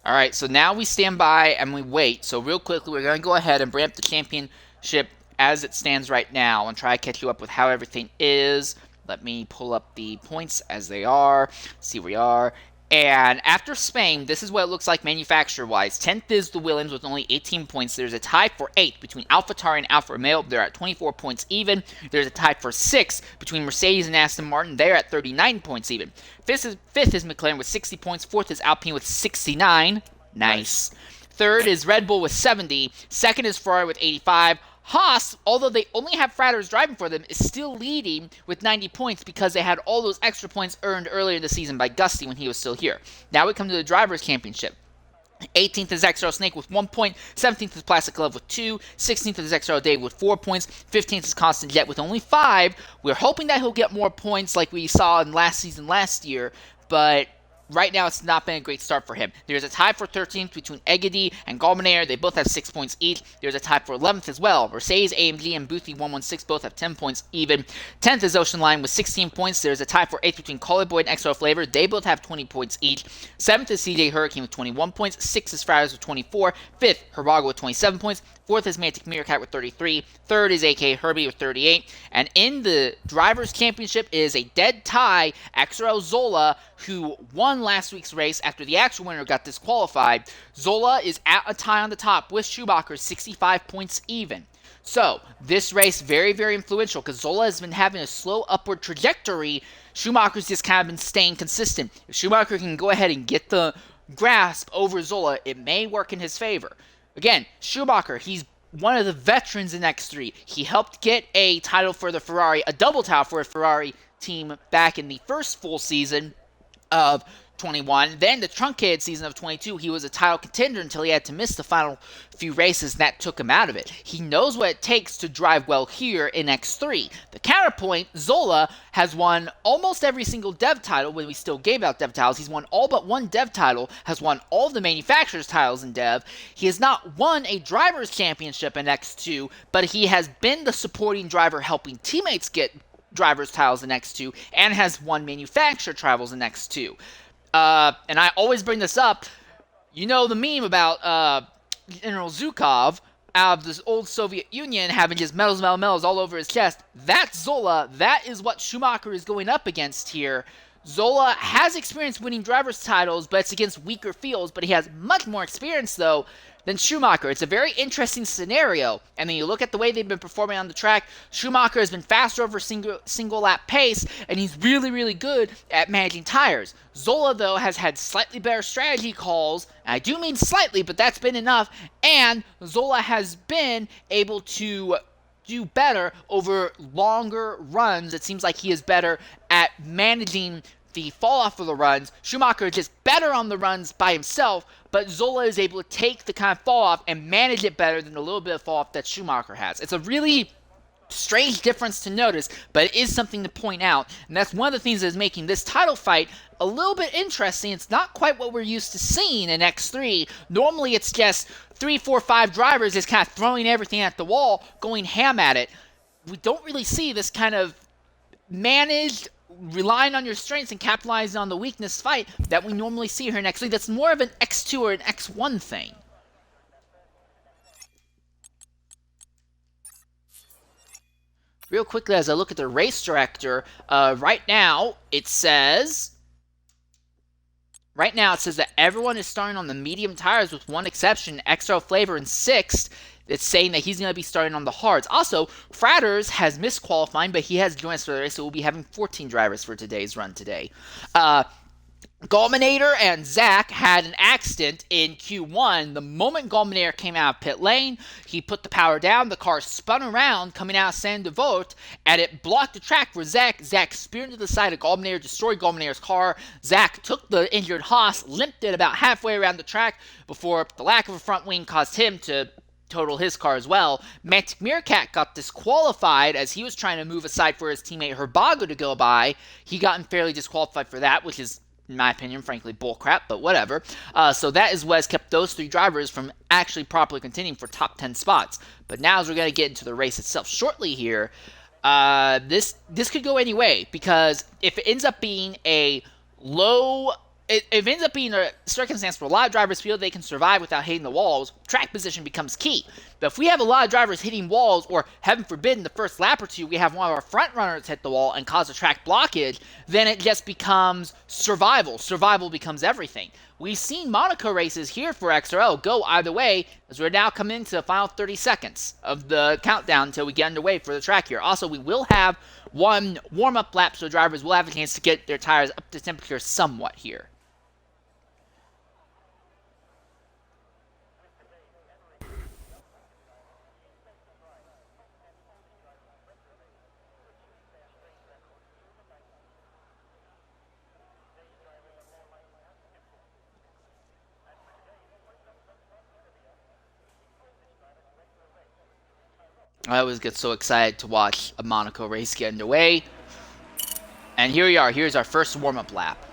All right, so now we stand by and we wait. So real quickly, we're going to go ahead and bring up the championship as it stands right now and try to catch you up with how everything is. Let me pull up the points as they are, see where we are. And after Spain, this is what it looks like manufacturer-wise. 10th is the Williams with only 18 points. There's a tie for 8th between AlphaTauri and Alfa Romeo. They're at 24 points even. There's a tie for 6th between Mercedes and Aston Martin. They're at 39 points even. Fifth is McLaren with 60 points. 4th is Alpine with 69. Nice. 3rd is Red Bull with 70. 2nd is Ferrari with 85. Haas, although they only have Fratters driving for them, is still leading with 90 points because they had all those extra points earned earlier in the season by Gusty when he was still here. Now we come to the Drivers' Championship. 18th is XRO Snake with 1 point, 17th is Plastic Glove with 2, 16th is XRO Dave with 4 points, 15th is Constant Jet with only 5. We're hoping that he'll get more points like we saw in last year, but right now, it's not been a great start for him. There's a tie for 13th between Egedy and Galminair. They both have 6 points each. There's a tie for 11th as well. Mercedes, AMG, and Boothie 116 both have 10 points even. 10th is Ocean Line with 16 points. There's a tie for 8th between Collie Boy and XO Flavor. They both have 20 points each. 7th is CJ Hurricane with 21 points. 6th is Friars with 24. 5th, Herbago with 27 points. 4th is Mantic Meerkat with 33. 3rd is AK Herbie with 38. And in the Drivers' Championship is a dead tie. XRL Zola, who won last week's race after the actual winner got disqualified. Zola is at a tie on the top with Schumacher, 65 points even. So, this race very, very influential because Zola has been having a slow upward trajectory. Schumacher's just kind of been staying consistent. If Schumacher can go ahead and get the grasp over Zola, it may work in his favor. Again, Schumacher, he's one of the veterans in X3. He helped get a title for the Ferrari, a double title for a Ferrari team back in the first full season of 21. Then the truncated season of 22, he was a title contender until he had to miss the final few races, and that took him out of it. He knows what it takes to drive well here in X3. The counterpoint, Zola has won almost every single dev title when we still gave out dev titles. He's won all but one dev title, has won all of the manufacturers' titles in dev. He has not won a driver's championship in X2, but he has been the supporting driver helping teammates get driver's titles in X2 and has won manufacturer titles in X2. And I always bring this up. You know the meme about General Zhukov out of this old Soviet Union having just medals all over his chest. That's Zola. That is what Schumacher is going up against here. Zola has experience winning driver's titles, but it's against weaker fields. But he has much more experience, though, than Schumacher. It's a very interesting scenario. And then you look at the way they've been performing on the track. Schumacher has been faster over single lap pace, and he's really, really good at managing tires. Zola, though, has had slightly better strategy calls. And I do mean slightly, but that's been enough. And Zola has been able to do better over longer runs. It seems like he is better at managing the fall off of the runs. Schumacher is just better on the runs by himself, but Zola is able to take the kind of fall off and manage it better than the little bit of fall off that Schumacher has. It's a really strange difference to notice, but it is something to point out, and that's one of the things that is making this title fight a little bit interesting. It's not quite what we're used to seeing in X3. Normally it's just 3, 4, 5 drivers just kind of throwing everything at the wall, going ham at it. We don't really see this kind of managed, relying on your strengths and capitalizing on the weakness fight that we normally see here in X3. That's more of an X2 or an X1 thing. Real quickly, as I look at the race director, right now it says that everyone is starting on the medium tires with one exception, XO Flavor in 6th. It's saying that he's going to be starting on the hards. Also, Fratters has missed qualifying, but he has joined us for the race, so we'll be having 14 drivers for today's run today. Galminator and Zach had an accident in Q1. The moment Galminator came out of pit lane, he put the power down, the car spun around coming out of Saint-Devote, and it blocked the track for Zach. Zach speared to the side of Galminator, destroyed Galminator's car. Zach took the injured Haas, limped it about halfway around the track before the lack of a front wing caused him to total his car as well. Mantic Meerkat got disqualified as he was trying to move aside for his teammate Herbago to go by. He got unfairly disqualified for that, which is, in my opinion, frankly, bullcrap, but whatever. So that is what has kept those 3 drivers from actually properly contending for top 10 spots. But now as we're going to get into the race itself shortly here, this could go any way, because if it ends up being a low it ends up being a circumstance where a lot of drivers feel they can survive without hitting the walls. Track position becomes key. But if we have a lot of drivers hitting walls, or heaven forbid in the first lap or two we have one of our front runners hit the wall and cause a track blockage, then it just becomes survival. Survival becomes everything. We've seen Monaco races here for XRL go either way, as we're now coming into the final 30 seconds of the countdown until we get underway for the track here. Also, we will have one warm-up lap, so drivers will have a chance to get their tires up to temperature somewhat here. I always get so excited to watch a Monaco race get underway. And here we are. Here's our first warm-up lap.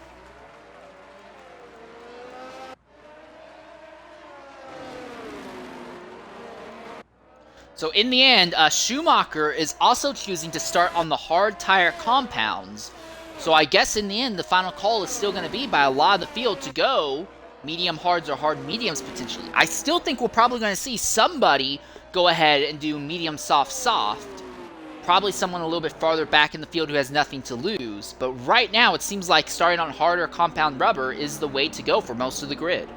So in the end, Schumacher is also choosing to start on the hard tire compounds. So I guess in the end, the final call is still going to be by a lot of the field to go medium hards or hard mediums potentially. I still think we're probably going to see somebody go ahead and do medium soft soft. Probably someone a little bit farther back in the field who has nothing to lose. But right now, it seems like starting on harder compound rubber is the way to go for most of the grid.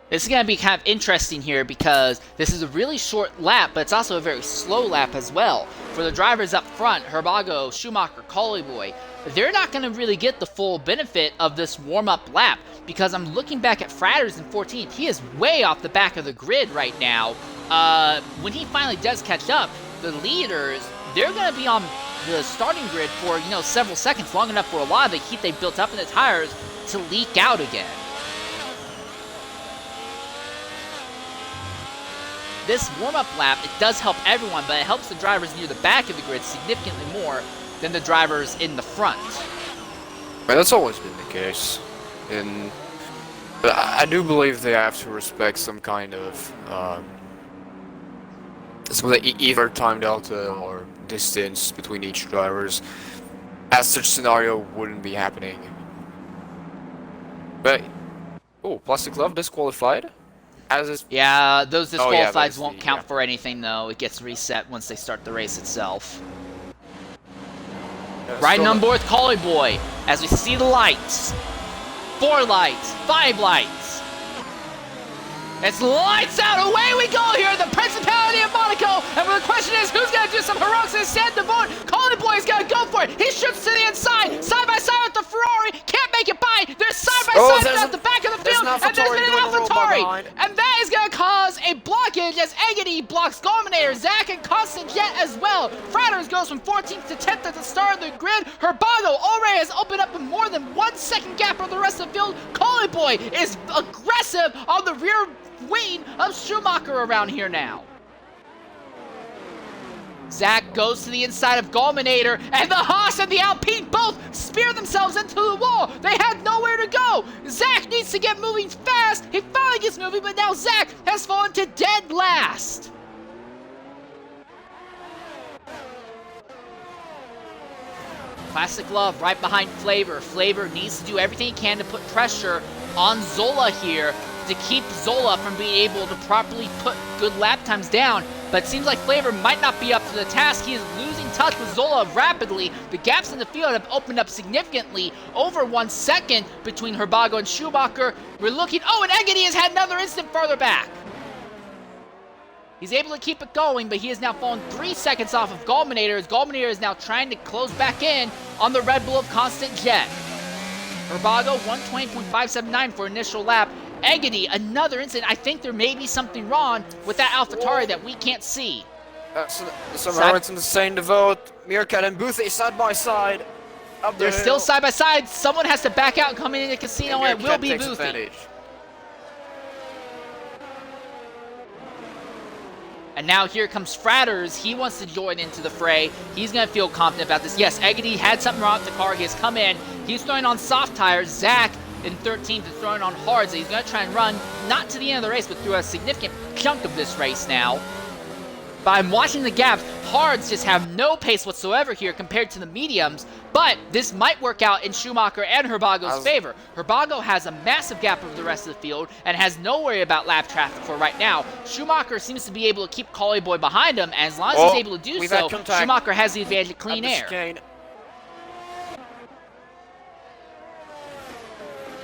This is going to be kind of interesting here because this is a really short lap, but it's also a very slow lap as well. For the drivers up front, Herbago, Schumacher, Colliboy, they're not going to really get the full benefit of this warm-up lap because I'm looking back at Fratters in 14th. He is way off the back of the grid right now. When he finally does catch up, the leaders, they're going to be on the starting grid for, several seconds, long enough for a lot of the heat they've built up in the tires to leak out again. This warm-up lap, it does help everyone, but it helps the drivers near the back of the grid significantly more than the drivers in the front. Well, that's always been the case. But I do believe they have to respect some kind of either time delta or distance between each drivers, as such scenario wouldn't be happening. But Plastic Glove disqualified. Yeah, those disqualifieds won't count for anything, though. It gets reset once they start the race itself. Riding on board with Colliboy as we see the lights. 4 lights, 5 lights. It's lights out, away we go here, the Principality of Monaco. And the question is, who's going to do some heroics in San Devon? Colliboy is going to go for it. He shoots to the inside, side by side with the Ferrari. Can't make it by. They're side by side at the back of the field. And there's been an AlphaTauri. And that is going to cause a blockage as Agony blocks Golminator, Zach, and Constant Jet as well. Fratters goes from 14th to 10th at the start of the grid. Herbago already has opened up a more than 1 second gap on the rest of the field. Colliboy is aggressive on the rear wing of Schumacher around here now. Zach goes to the inside of Golminator, and the Haas and the Alpine both spear themselves into the wall. They had nowhere to go. Zach needs to get moving fast. He finally gets moving, but now Zach has fallen to dead last. Plastic Glove right behind Flavor. Flavor needs to do everything he can to put pressure on Zola here to keep Zola from being able to properly put good lap times down. But it seems like Flavor might not be up to the task. He is losing touch with Zola rapidly. The gaps in the field have opened up significantly, over 1 second between Herbago and Schumacher. We're looking, and Egedy has had another instant farther back. He's able to keep it going, but he has now fallen 3 seconds off of Golminator, as Golminator is now trying to close back in on the Red Bull of Constant Jet. Herbago, 120.579 for initial lap. Egedy, another incident. I think there may be something wrong with that AlphaTauri that we can't see. Somehow it's insane to vote. Meerkat and Boothie side by side. They're still side by side. Someone has to back out and come into the casino, and it will be Boothie. And now here comes Fratters. He wants to join into the fray. He's going to feel confident about this. Yes, Eggity had something wrong with the car. He has come in. He's throwing on soft tires. Zach in 13th is throwing on hards. He's going to try and run, not to the end of the race, but through a significant chunk of this race now. But I'm watching the gaps. Hards just have no pace whatsoever here compared to the mediums. But this might work out in Schumacher and Herbago's favor. Herbago has a massive gap over the rest of the field and has no worry about lap traffic for right now. Schumacher seems to be able to keep Collie Boy behind him. And as long as he's able to do so, Schumacher has the advantage of clean air.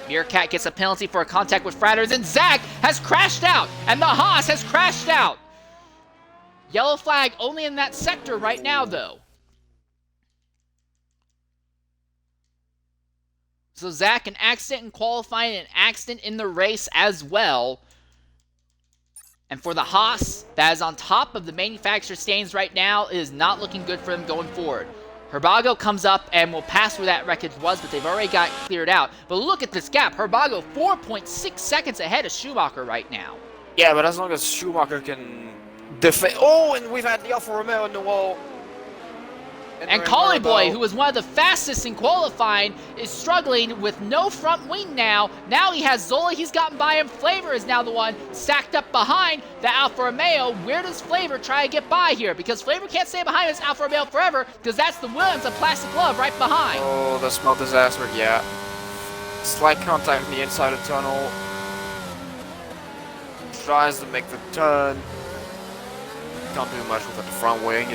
Meerkat gets a penalty for a contact with Fratters, and Zach has crashed out, and the Haas has crashed out. Yellow flag only in that sector right now, though. So Zach, an accident in qualifying, an accident in the race as well. And for the Haas, that is on top of the manufacturer standings right now, it is not looking good for them going forward. Herbago comes up and will pass where that wreckage was, but they've already got cleared out. But look at this gap. Herbago 4.6 seconds ahead of Schumacher right now. Yeah, but as long as Schumacher can defend... Oh, and we've had the Alfa Romeo in the wall. And Collie Boy, who was one of the fastest in qualifying, is struggling with no front wing now. Now he has Zola, he's gotten by him. Flavor is now the one stacked up behind the Alfa Romeo. Where does Flavor try to get by here? Because Flavor can't stay behind this Alfa Romeo forever, because that's the Williams of Plastic Glove right behind. Oh, the smell disaster, yeah. Slight contact on the inside of the tunnel. Tries to make the turn. Can't do much with the front wing.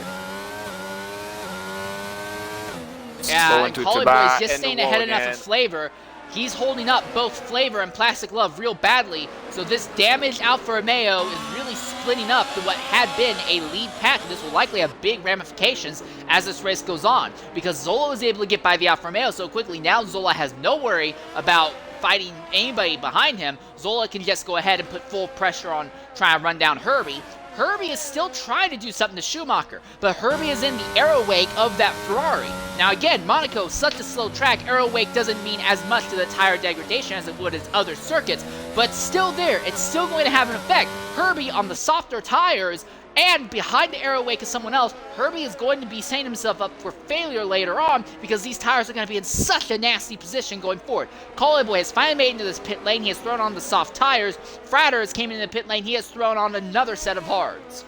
Yeah, and Collie Boy is just staying ahead enough of Flavor. He's holding up both Flavor and Plastic Glove real badly, so this damaged Alfa Romeo is really splitting up to what had been a lead pack, and this will likely have big ramifications as this race goes on, because Zola was able to get by the Alfa Romeo so quickly. Now Zola has no worry about fighting anybody behind him. Zola can just go ahead and put full pressure on trying to run down Herbie. Herbie is still trying to do something to Schumacher, but Herbie is in the aero wake of that Ferrari. Now again, Monaco is such a slow track, aero wake doesn't mean as much to the tire degradation as it would as other circuits, but still there, it's still going to have an effect. Herbie on the softer tires, and behind the aero wake of someone else, Herbie is going to be setting himself up for failure later on because these tires are going to be in such a nasty position going forward. Collie Boy has finally made into this pit lane. He has thrown on the soft tires. Fratters came into the pit lane. He has thrown on another set of hards.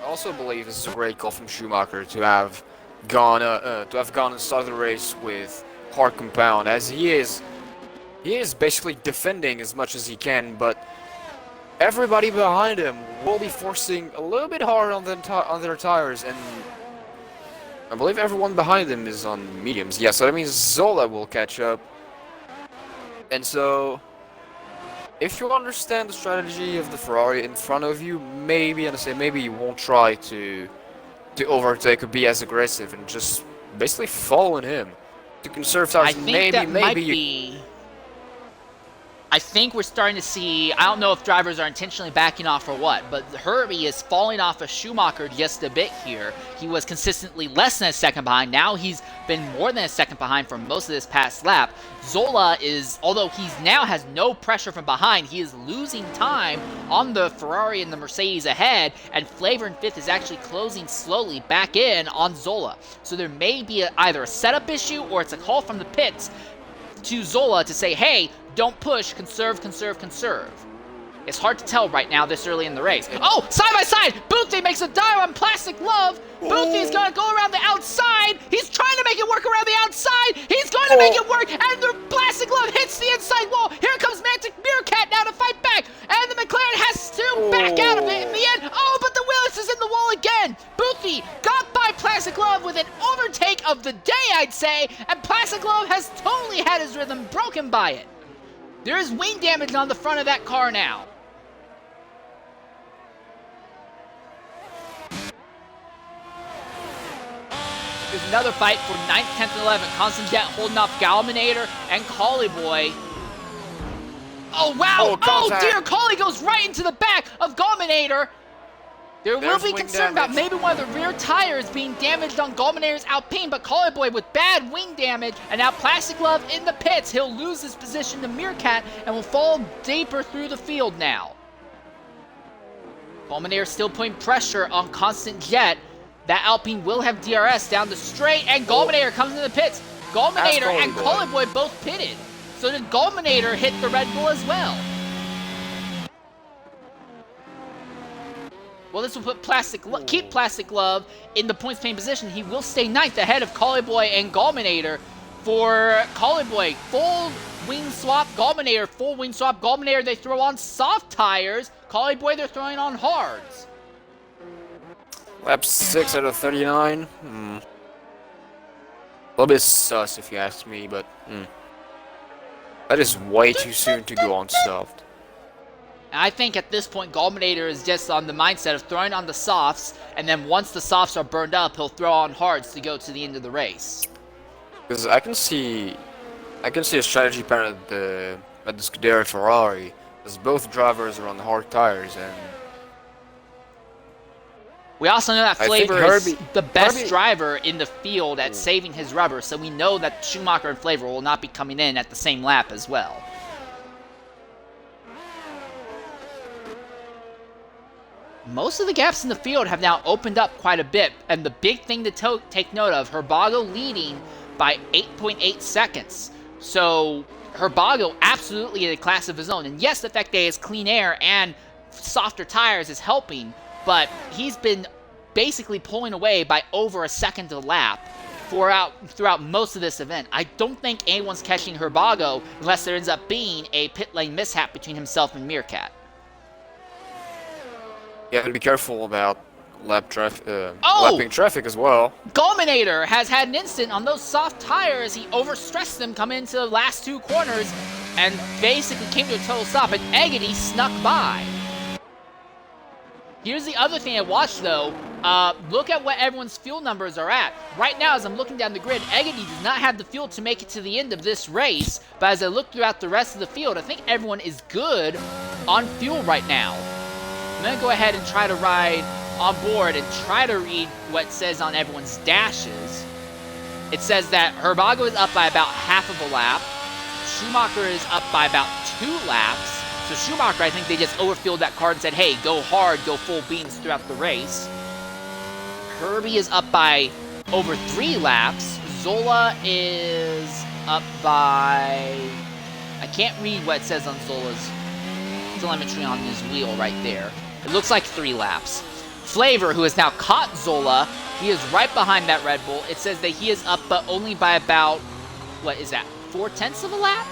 I also believe this is a great call from Schumacher to have gone and started the race with hard compound, as he is basically defending as much as he can, but everybody behind him will be forcing a little bit hard on their tires, and I believe everyone behind them is on mediums. Yeah, so that means Zola will catch up. And so, if you understand the strategy of the Ferrari in front of you, maybe you won't try to overtake or be as aggressive and just basically follow him to conserve tires. I think we're starting to see, I don't know if drivers are intentionally backing off or what, but Herbie is falling off of Schumacher just a bit here. He was consistently less than a second behind. Now he's been more than a second behind for most of this past lap. Zola is, although he now has no pressure from behind, he is losing time on the Ferrari and the Mercedes ahead, and Flavor in fifth is actually closing slowly back in on Zola. So there may be either a setup issue or it's a call from the pits to Zola to say, hey, don't push, conserve, conserve, conserve. It's hard to tell right now this early in the race. Oh, side by side, Boothie makes a dive on Plastic Glove. Boothie's gonna go around the outside. He's trying to make it work around the outside. He's going to make it work, and the Plastic Glove hits the inside wall. Here comes Mantic Meerkat now to fight back, and the McLaren has to back out of it in the end. Oh, but the Willis is in the wall again. Boothie got by Plastic Glove with an overtake of the day, I'd say, and Plastic Glove has totally had his rhythm broken by it. There is wing damage on the front of that car now. There's another fight for 9th, 10th, and 11th. Constant Jet holding off Galminator and Collie Boy. Oh, wow. Oh, dear. Collie goes right into the back of Galminator. There will be concern about maybe one of the rear tires being damaged on Galminator's Alpine, but Collie Boy with bad wing damage, and now Plastic Glove in the pits. He'll lose his position to Meerkat and will fall deeper through the field now. Fulminator still putting pressure on Constant Jet. That Alpine will have DRS down the straight, and Gulminator comes into the pits. Gulminator and Boy both pitted. So did Gulminator hit the Red Bull as well? Well, this will put keep Plastic Glove in the points paying position. He will stay ninth ahead of Boy and Gulminator. For Boy, full wing swap. Gulminator, full wing swap. Gulminator, they throw on soft tires. Boy, they're throwing on hards. Lap 6 out of 39. A little bit sus if you ask me, but that is way too soon to go on soft. I think at this point, Gulminator is just on the mindset of throwing on the softs, and then once the softs are burned up, he'll throw on hards to go to the end of the race. Because I can see a strategy pattern at the Scuderia Ferrari, as both drivers are on hard tires, and we also know that Flavor is the best driver in the field at saving his rubber, so we know that Schumacher and Flavor will not be coming in at the same lap as well. Most of the gaps in the field have now opened up quite a bit, and the big thing to take note of, Herbago leading by 8.8 seconds. So Herbago absolutely in a class of his own, and yes, the fact that he has clean air and softer tires is helping, but he's been basically pulling away by over a second a lap throughout most of this event. I don't think anyone's catching Herbago unless there ends up being a pit lane mishap between himself and Meerkat. yeah, and be careful about lapping traffic as well. Gulminator has had an incident on those soft tires. He overstressed them coming into the last two corners and basically came to a total stop, and Eggity snuck by. Here's the other thing I watched, though. Look at what everyone's fuel numbers are at. Right now, as I'm looking down the grid, Eggity does not have the fuel to make it to the end of this race, but as I look throughout the rest of the field, I think everyone is good on fuel right now. I'm going to go ahead and try to ride on board and try to read what it says on everyone's dashes. It says that Herbago is up by about half of a lap. Schumacher is up by about 2 laps. So Schumacher, I think they just overfilled that card and said, hey, go hard, go full beans throughout the race. Herbie is up by over 3 laps. Zola is up by... I can't read what it says on Zola's telemetry on his wheel right there. It looks like 3 laps. Flavor, who has now caught Zola, he is right behind that Red Bull. It says that he is up, but only by about, what is that, 4/10 of a lap?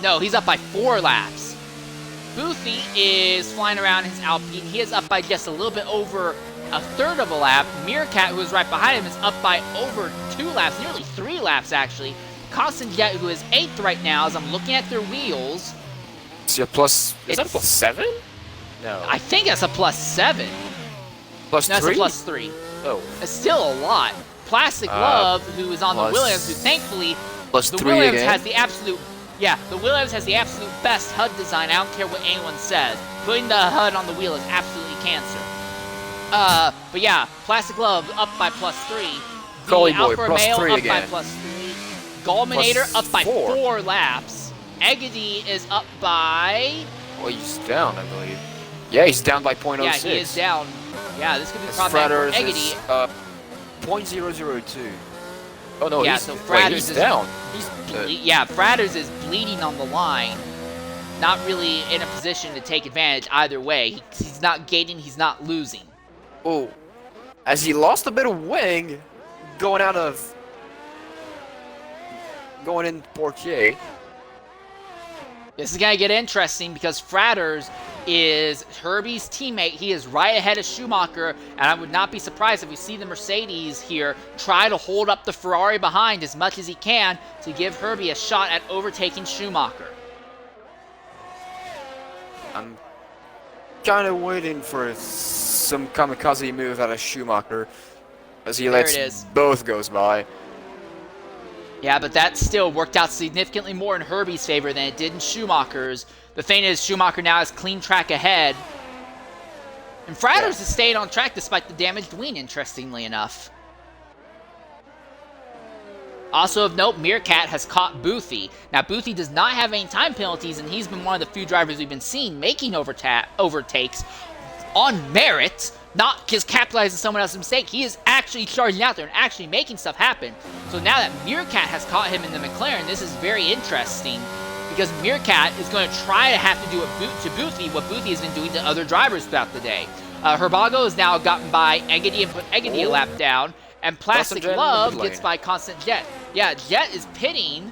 No, he's up by 4 laps. Boothie is flying around his Alpine. He is up by just a little bit over 1/3 of a lap. Meerkat, who is right behind him, is up by over 2 laps, nearly 3 laps actually. Constant Jet, who is 8th right now, as I'm looking at their wheels. Is that +7? No. I think that's a +7. +3? No, it's a +3. Oh. It's still a lot. Plastic Glove, who is on the Williams, who thankfully +3 the Williams again? has the absolute the Williams has the absolute best HUD design. I don't care what anyone says. Putting the HUD on the wheel is absolutely cancer. But yeah, Plastic Glove up by +3. The Boy, Alfa Romeo +3 up again. by +3. Gulminator up by 4 laps. Eggity is up by... Well, he's down, I believe. Yeah, he's down by 0.06. Yeah, he is down. Yeah, this could be As problematic for Fratters Eggity. is 0.002. Oh no, Yeah, he's, so wait, Fratters he's is down. Fratters is bleeding on the line. Not really in a position to take advantage either way. He's not gaining, he's not losing. Oh, as he lost a bit of wing going in Portier. This is going to get interesting because Fratters is Herbie's teammate. He is right ahead of Schumacher, and I would not be surprised if we see the Mercedes here try to hold up the Ferrari behind as much as he can to give Herbie a shot at overtaking Schumacher. I'm kind of waiting for some kamikaze move out of Schumacher as he lets both goes by. Yeah, but that still worked out significantly more in Herbie's favor than it did in Schumacher's. The thing is, Schumacher now has clean track ahead. And Fratters has stayed on track despite the damaged wing, interestingly enough. Also of note, Meerkat has caught Boothie. Now, Boothie does not have any time penalties, and he's been one of the few drivers we've been seeing making overtakes on merit, not just capitalizing someone else's mistake. He is actually charging out there and actually making stuff happen. So now that Meerkat has caught him in the McLaren, this is very interesting, because Meerkat is going to try to have to do to Boothie what Boothie has been doing to other drivers throughout the day. Herbago has now gotten by Egedy and put Egedy a lap down, and Plastic Love gets by Constant Jet. Yeah, Jet is pitting,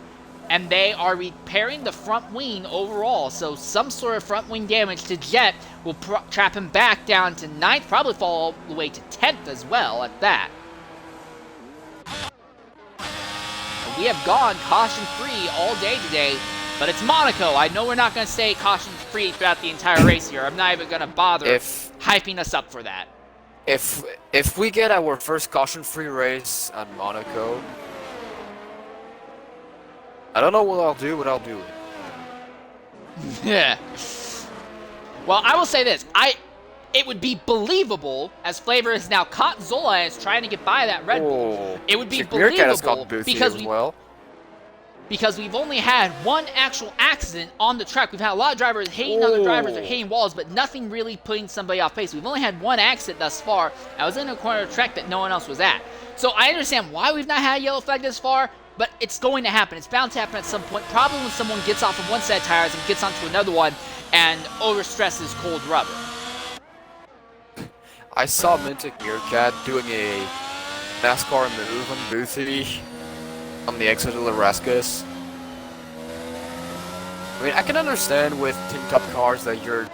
and they are repairing the front wing overall. So some sort of front wing damage to Jet will trap him back down to 9th, probably fall all the way to 10th as well at that. And we have gone caution-free all day today, but it's Monaco. I know we're not going to stay caution-free throughout the entire race here. I'm not even going to bother hyping us up for that. If we get our first caution-free race at Monaco, I don't know what I'll do, but I'll do it. Yeah. Well, I will say this. It would be believable, as Flavor has now caught Zola and is trying to get by that Red Bull. It would be believable because we've only had one actual accident on the track. We've had a lot of drivers hitting other drivers or hitting walls, but nothing really putting somebody off pace. We've only had one accident thus far. I was in a corner of the track that no one else was at. So I understand why we've not had a yellow flag this far, but it's going to happen. It's bound to happen at some point, probably when someone gets off of one set of tires and gets onto another one and overstresses cold rubber. I saw Mintic Meerkat doing a NASCAR move on Boothie on the exit of the Rascus. I mean, I can understand with tin-top cars that you're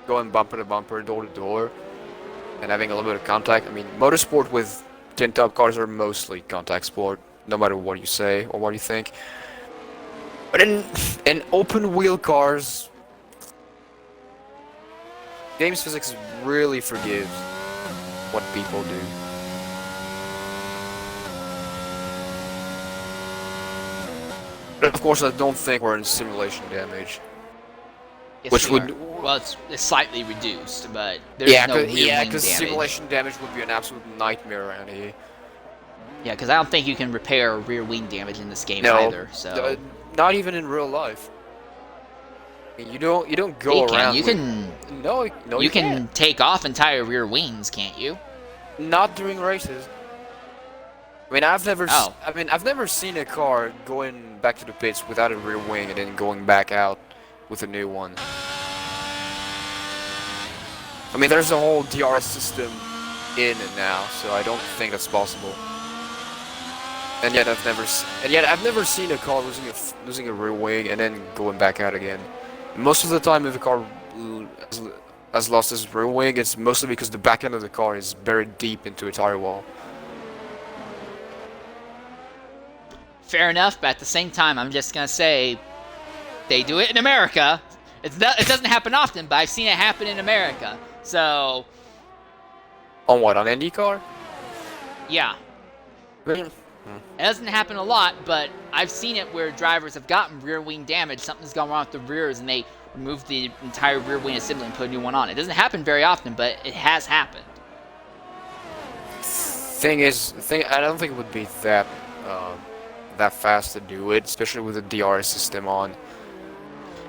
going bumper to bumper, door to door, and having a little bit of contact. I mean, motorsport with tin-top cars are mostly contact sport, no matter what you say or what you think. But in open-wheel cars, games physics really forgives what people do. But of course, I don't think we're in simulation damage. Yes, Which would... Well, it's slightly reduced, but there's no real wing damage. Simulation damage would be an absolute nightmare around here. Yeah, because I don't think you can repair rear wing damage in this game either. So not even in real life. I mean, you don't go around. You can. No, you can take off entire rear wings, can't you? Not during races. I mean, I've never seen a car going back to the pits without a rear wing and then going back out with a new one. I mean, there's a whole DRS system in it now, so I don't think that's possible. And yet I've never seen a car losing a rear wing and then going back out again. Most of the time, if a car has lost its rear wing, it's mostly because the back end of the car is buried deep into a tire wall. Fair enough, but at the same time, I'm just gonna say they do it in America. It doesn't happen often, but I've seen it happen in America. So. On what? On IndyCar? Yeah. It doesn't happen a lot, but I've seen it where drivers have gotten rear wing damage. Something's gone wrong with the rears, and they remove the entire rear wing assembly and put a new one on. It doesn't happen very often, but it has happened. I don't think it would be that fast to do it, especially with the DRS system on.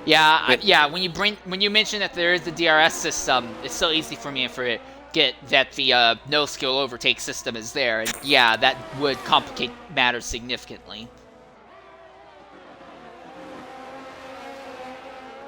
Yeah, When you mention that there is the DRS system, it's so easy for me to forget that the no skill overtake system is there, and yeah, that would complicate matters significantly.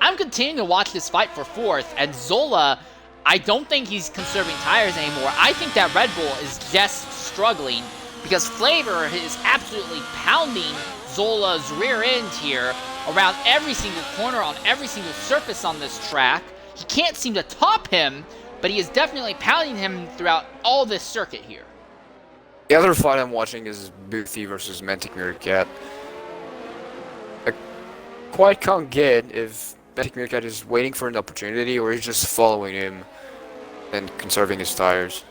I'm continuing to watch this fight for 4th, and Zola, I don't think he's conserving tires anymore. I think that Red Bull is just struggling because Flavor is absolutely pounding Zola's rear end here around every single corner, on every single surface on this track. He can't seem to top him, but he is definitely pounding him throughout all this circuit here. The other fight I'm watching is Boothie versus Mantic Meerkat. I quite can't get if Mantic Meerkat is waiting for an opportunity or he's just following him and conserving his tires.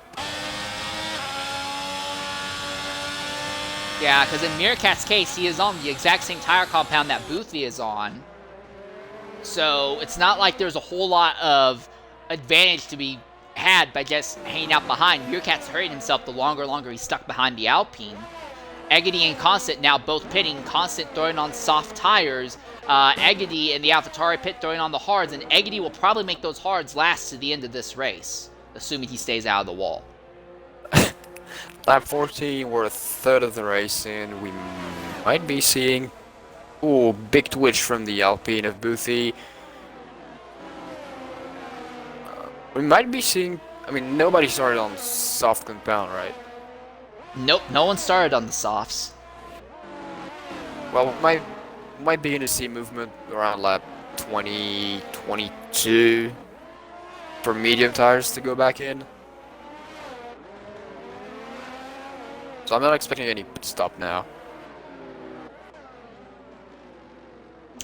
Yeah, because in Meerkat's case, he is on the exact same tire compound that Boothie is on. So it's not like there's a whole lot of advantage to be had by just hanging out behind. Meerkat's hurting himself the longer he's stuck behind the Alpine. Eggedy and Constant now both pitting. Constant throwing on soft tires. Eggedy in the AlphaTauri pit throwing on the hards, and Eggedy will probably make those hards last to the end of this race, assuming he stays out of the wall. Lap 14, we're a third of the race in. We might be seeing... Ooh, big twitch from the Alpine of Boothie. We might be seeing... I mean, nobody started on soft compound, right? Nope, no one started on the softs. Well, might begin to see movement around lap 20, 22 for medium tires to go back in. So I'm not expecting any pit stop now.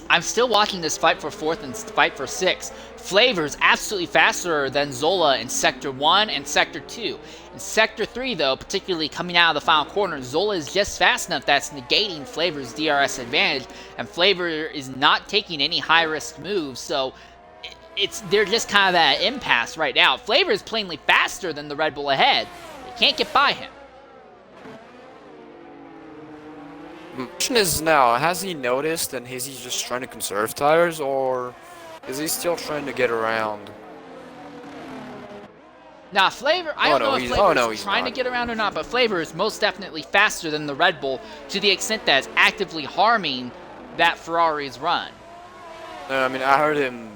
I'm still watching this fight for 4th and fight for 6th. Flavor's absolutely faster than Zola in Sector 1 and Sector 2. In Sector 3, though, particularly coming out of the final corner, Zola is just fast enough that's negating Flavor's DRS advantage, and Flavor is not taking any high-risk moves, so they're just kind of at an impasse right now. Flavor is plainly faster than the Red Bull ahead. They can't get by him. The question is now, has he noticed and is he just trying to conserve tires, or is he still trying to get around? Nah, Flavor, I don't know if Flavor is trying not. to get around or not, but Flavor is most definitely faster than the Red Bull to the extent that it's actively harming that Ferrari's run. I mean, I heard him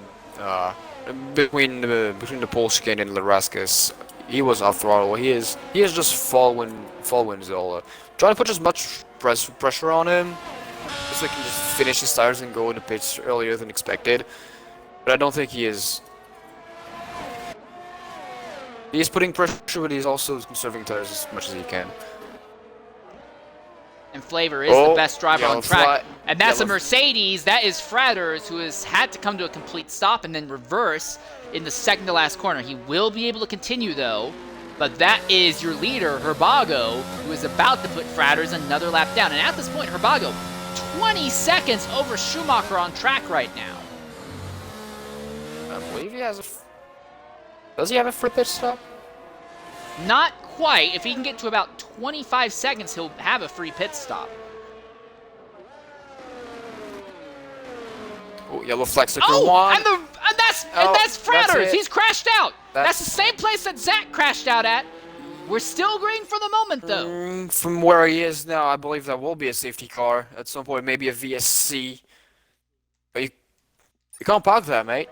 between the pole chicane and Larascus, he was off throttle. He is just following Zola, trying to put as much pressure on him, so he can just finish his tires and go into pits earlier than expected. But I don't think he is. He is putting pressure, but he's also conserving tires as much as he can. And Flavor is the best driver on track. And that's a yellow. Mercedes. That is Fratters, who has had to come to a complete stop and then reverse in the second to last corner. He will be able to continue, though. But that is your leader, Herbago, who is about to put Fratters another lap down. And at this point, Herbago, 20 seconds over Schumacher on track right now. I believe he has a... Does he have a free pit stop? Not quite. If he can get to about 25 seconds, he'll have a free pit stop. Oh, yellow flag sector Oh, 1. and that's Fratters. He's crashed out. That's the That's- same place that Zach crashed out at. We're still green for the moment, though. From where he is now, I believe that will be a safety car at some point, maybe a VSC. But you can't park that, mate.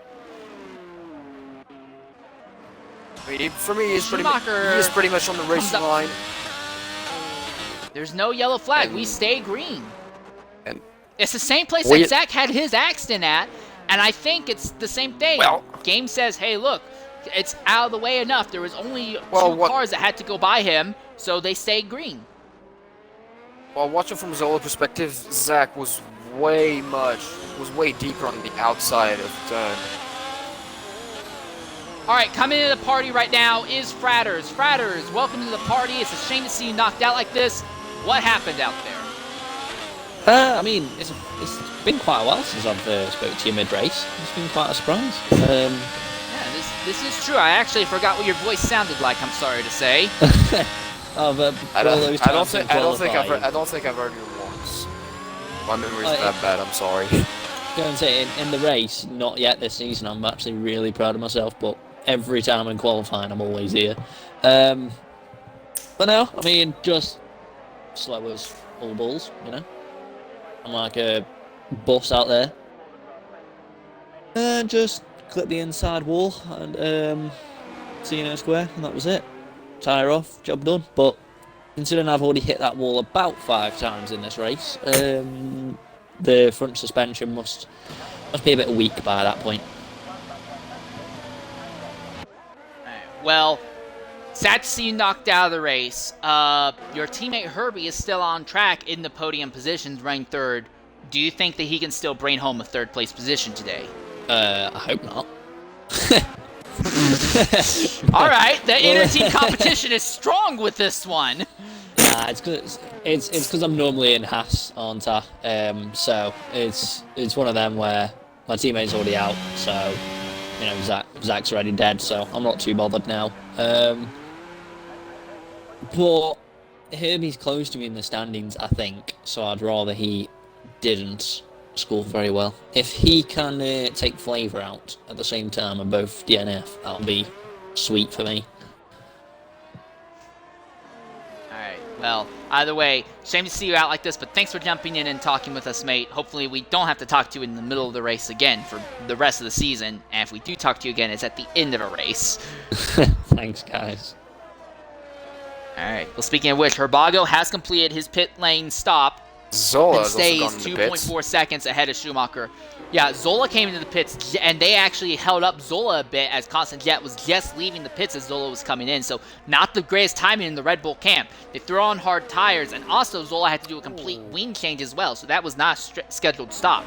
I mean, for me, he's pretty much on the racing line. There's no yellow flag. And- We stay green. And It's the same place Well, that Zach had his accident at, and I think it's the same thing. Well- Game says, hey, look, it's out of the way enough. There was only two Well, cars that had to go by him, so they stayed green. Well, watching from Zola perspective, Zach was way deeper on the outside of the turn. All right, coming into the party right now is Fratters. Fratters, welcome to the party. It's a shame to see you knocked out like this. What happened out there? I mean, it's been quite a while since I've spoke to you mid-race. It's been quite a surprise. Yeah, this is true. I actually forgot what your voice sounded like, I'm sorry to say. I don't think I've heard you once. My memory's that bad. I'm sorry. Go and say in the race, not yet this season. I'm actually really proud of myself, but every time I'm qualifying, I'm always here. But no, I mean, just slow as all bulls, you know. I'm like a bus out there. And just clip the inside wall and C&O square, and that was it. Tyre off, job done. But considering I've already hit that wall about 5 times in this race, the front suspension must be a bit weak by that point. Well, sad to see you knocked out of the race. Your teammate Herbie is still on track in the podium positions, running 3rd. Do you think that he can still bring home a 3rd place position today? I hope not. All right, the inter-team competition is strong with this one. It's because I'm normally in Haas, aren't I? So it's one of them where my teammate's already out, so you know Zach's already dead, so I'm not too bothered now. But Herbie's close to me in the standings, I think, so I'd rather he didn't score very well. If he can take Flavour out at the same time and both DNF, that'll be sweet for me. Alright, well, either way, shame to see you out like this, but thanks for jumping in and talking with us, mate. Hopefully we don't have to talk to you in the middle of the race again for the rest of the season, and if we do talk to you again, it's at the end of a race. Thanks, guys. Alright, well, speaking of which, Herbago has completed his pit lane stop Zola and has also stays gone in the pits. 2.4 seconds ahead of Schumacher. Yeah, Zola came into the pits, and they actually held up Zola a bit as Constant Jet was just leaving the pits as Zola was coming in. So not the greatest timing in the Red Bull camp. They threw on hard tires, and also Zola had to do a complete wing change as well. So that was not a scheduled stop.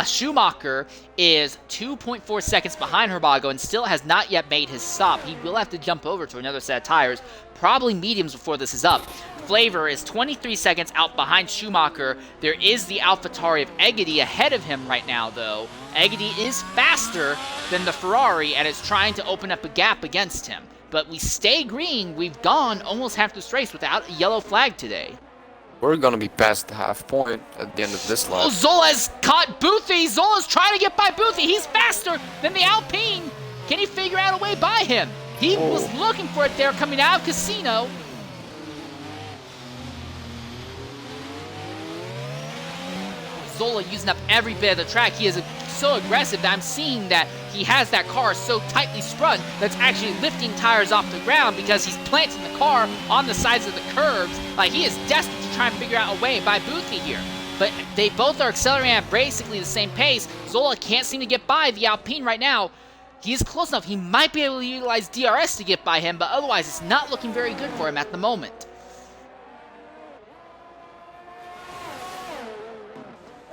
Schumacher is 2.4 seconds behind Herbago and still has not yet made his stop. He will have to jump over to another set of tires, probably mediums before this is up. Flavor is 23 seconds out behind Schumacher. There is the AlphaTauri of Egedy ahead of him right now, though. Egedy is faster than the Ferrari and is trying to open up a gap against him. But we stay green. We've gone almost half this race without a yellow flag today. We're gonna be past the half point at the end of this lap. Oh, Zola's caught Boothie. Zola's trying to get by Boothie. He's faster than the Alpine. Can he figure out a way by him? He was looking for it there coming out of Casino. Zola using up every bit of the track. He is so aggressive that I'm seeing that he has that car so tightly sprung that's actually lifting tires off the ground because he's planting the car on the sides of the curbs. Like, he is desperate to try and figure out a way by Boothie here. But they both are accelerating at basically the same pace. Zola can't seem to get by the Alpine right now. He is close enough. He might be able to utilize DRS to get by him, but otherwise it's not looking very good for him at the moment.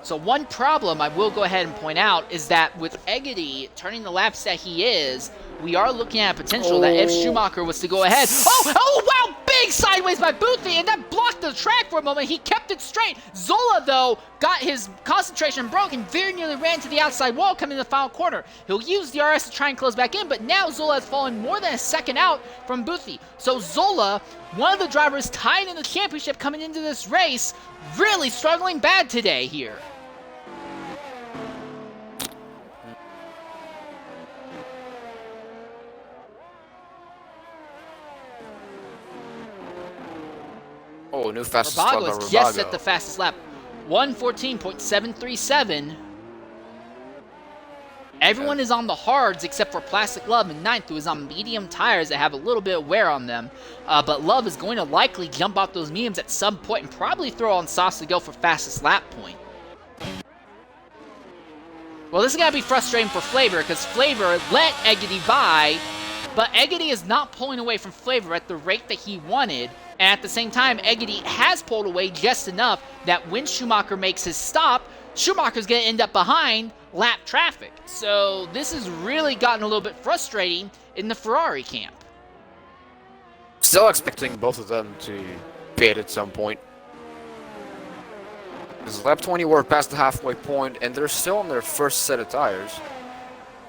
So one problem I will go ahead and point out is that with Egedy turning the laps that he is, we are looking at a potential that if Schumacher was to go ahead... Oh, wow! Big sideways by Boothie, and that blocked the track for a moment. He kept it straight. Zola, though, got his concentration broken, very nearly ran to the outside wall coming in the final corner. He'll use DRS to try and close back in, but now Zola has fallen more than a second out from Boothie. So Zola, one of the drivers tied in the championship coming into this race, really struggling bad today here. Oh, new fastest lap by Herbago has Herbago. just set the fastest lap. 1:14.737. Everyone is on the hards except for Plastic Love in 9th, who is on medium tires that have a little bit of wear on them. But Love is going to likely jump off those mediums at some point and probably throw on softs to go for fastest lap point. Well, this is going to be frustrating for Flavor because Flavor let Egedy by, but Egedy is not pulling away from Flavor at the rate that he wanted. And at the same time, Egedy has pulled away just enough that when Schumacher makes his stop, Schumacher's going to end up behind lap traffic. So this has really gotten a little bit frustrating in the Ferrari camp. Still expecting both of them to pit at some point. Because lap 20 we're past the halfway point and they're still on their first set of tires.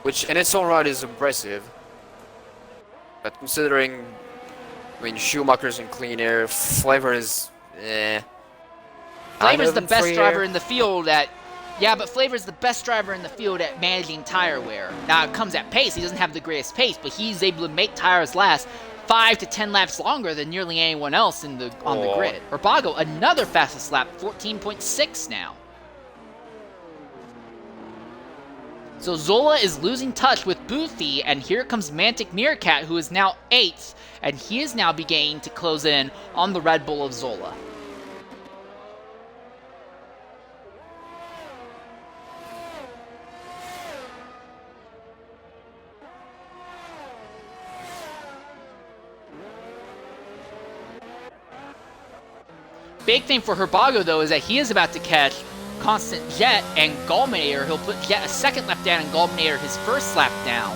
Which in its own right is impressive. But considering, I mean, Schumacher's in clean air, Flavor is, Flavor's the best driver in the field at... Yeah, but Flavor's the best driver in the field at managing tire wear. Now, it comes at pace. He doesn't have the greatest pace, but he's able to make tires last 5 to 10 laps longer than nearly anyone else on the grid. Herbago, another fastest lap, 14.6 now. So Zola is losing touch with Boothie, and here comes Mantic Meerkat, who is now 8th, and he is now beginning to close in on the Red Bull of Zola. Big thing for Herbago, though, is that he is about to catch Constant Jet and Gulminator. He'll put Jet a second lap down and Gulminator his first lap down.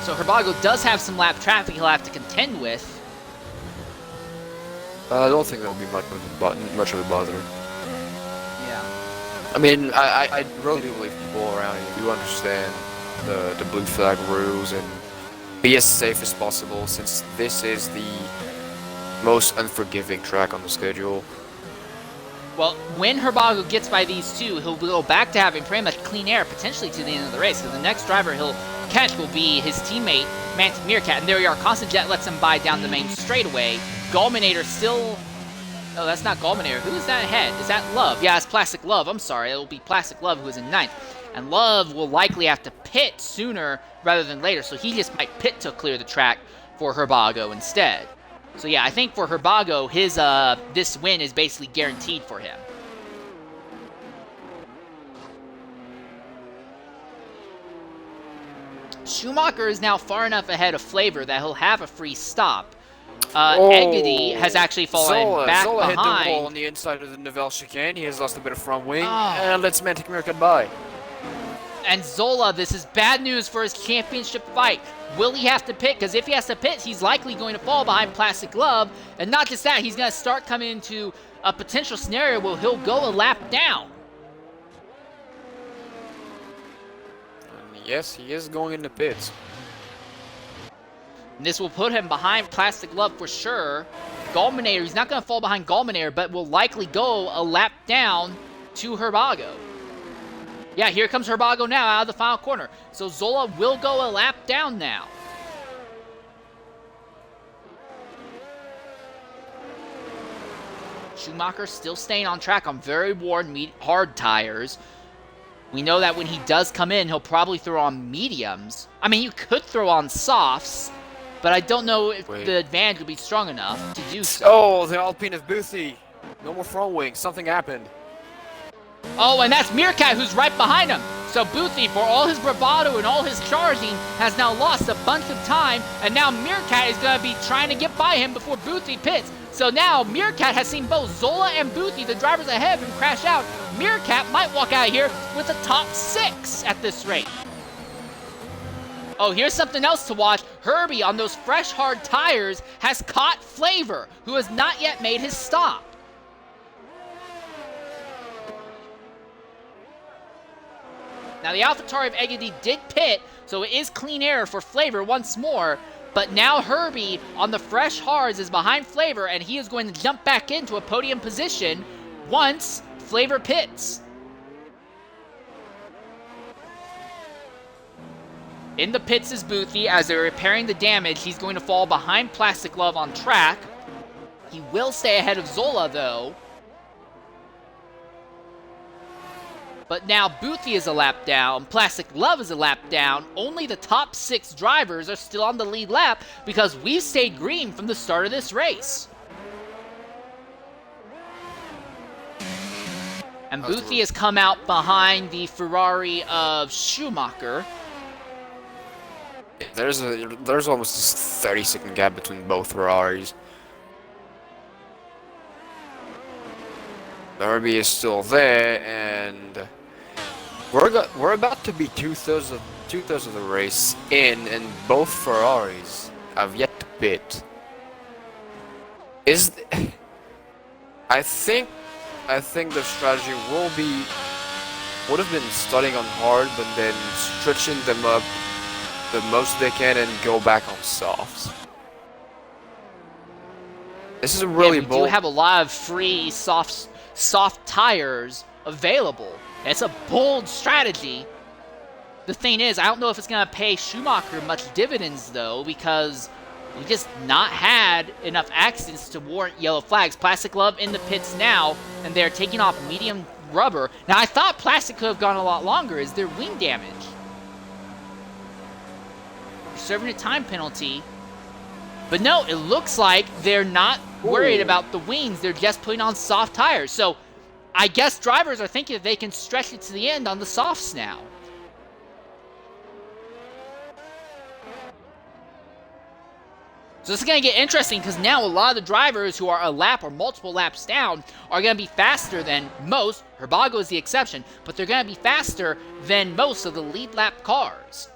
So Herbago does have some lap traffic he'll have to contend with. I don't think that'll be much of a bother. Yeah. I mean, I really do believe people around here do understand the blue flag rules and be as safe as possible, since this is the most unforgiving track on the schedule. Well, when Herbago gets by these two, he'll go back to having pretty much clean air, potentially to the end of the race, because the next driver he'll catch will be his teammate, Mantic Meerkat, and there we are. Constant Jet lets him by down the main straightaway. Gulminator still... No, that's not Gulminator. Who is that ahead? Is that Love? Yeah, it's Plastic Love. I'm sorry. It'll be Plastic Love who is in 9th. And Love will likely have to pit sooner rather than later, so he just might pit to clear the track for Herbago instead. So yeah, I think for Herbago, his this win is basically guaranteed for him. Schumacher is now far enough ahead of Flavor that he'll have a free stop. Eggedy has actually fallen back Zola behind. hit the wall on the inside of the Nivelle chicane. He has lost a bit of front wing. And let's Mantic Meerkat by. And Zola, this is bad news for his championship fight. Will he have to pit? Because if he has to pit, he's likely going to fall behind Plastic Glove. And not just that, he's going to start coming into a potential scenario where he'll go a lap down. And yes, he is going into pits. And this will put him behind Plastic Glove for sure. Gulminator, he's not going to fall behind Gulminator, but will likely go a lap down to Herbago. Yeah, here comes Herbago now out of the final corner. So Zola will go a lap down now. Schumacher still staying on track on very worn hard tires. We know that when he does come in, he'll probably throw on mediums. I mean, you could throw on softs, but I don't know if the advantage would be strong enough to do so. Oh, the Alpine of Boothie. No more front wing. Something happened. Oh, and that's Meerkat who's right behind him. So Boothie, for all his bravado and all his charging, has now lost a bunch of time, and now Meerkat is going to be trying to get by him before Boothie pits. So now Meerkat has seen both Zola and Boothie, the drivers ahead of him, crash out. Meerkat might walk out of here with a top 6 at this rate. Oh, here's something else to watch. Herbie, on those fresh, hard tires, has caught Flavor, who has not yet made his stop. Now, the AlphaTauri of Eggedy did pit, so it is clean air for Flavor once more. But now Herbie, on the fresh hards, is behind Flavor, and he is going to jump back into a podium position once Flavor pits. In the pits is Boothie. As they're repairing the damage, he's going to fall behind Plastic Glove on track. He will stay ahead of Zola, though. But now Boothie is a lap down, Plastic Love is a lap down. Only the top 6 drivers are still on the lead lap because we've stayed green from the start of this race. And Boothie has come out behind the Ferrari of Schumacher. There's almost this 30-second gap between both Ferraris. The Herbie is still there, and we're about to be two-thirds of the race in, and both Ferraris have yet to pit. I think the strategy would have been starting on hard, but then stretching them up the most they can and go back on softs. This is a really bold. We do have a lot of free soft tires available. It's a bold strategy. The thing is, I don't know if it's going to pay Schumacher much dividends, though, because we just not had enough accidents to warrant yellow flags. Plastic Glove in the pits now, and they're taking off medium rubber. Now, I thought Plastic could have gone a lot longer. Is there wing damage? Serving a time penalty. But no, it looks like they're not worried about the wings. They're just putting on soft tires. So I guess drivers are thinking that they can stretch it to the end on the softs now. So this is going to get interesting because now a lot of the drivers who are a lap or multiple laps down are going to be faster than most. Herbago is the exception, but they're going to be faster than most of the lead lap cars.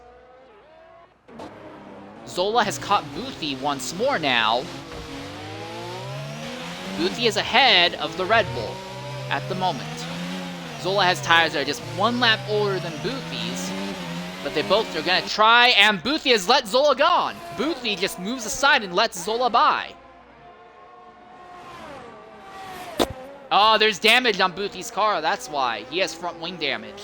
Zola has caught Boothie once more now. Boothie is ahead of the Red Bull at the moment. Zola has tires that are just 1 lap older than Boothie's, but they both are going to try, and Boothie has let Zola go on. Boothie just moves aside and lets Zola by. Oh, there's damage on Boothy's car. That's why. He has front wing damage.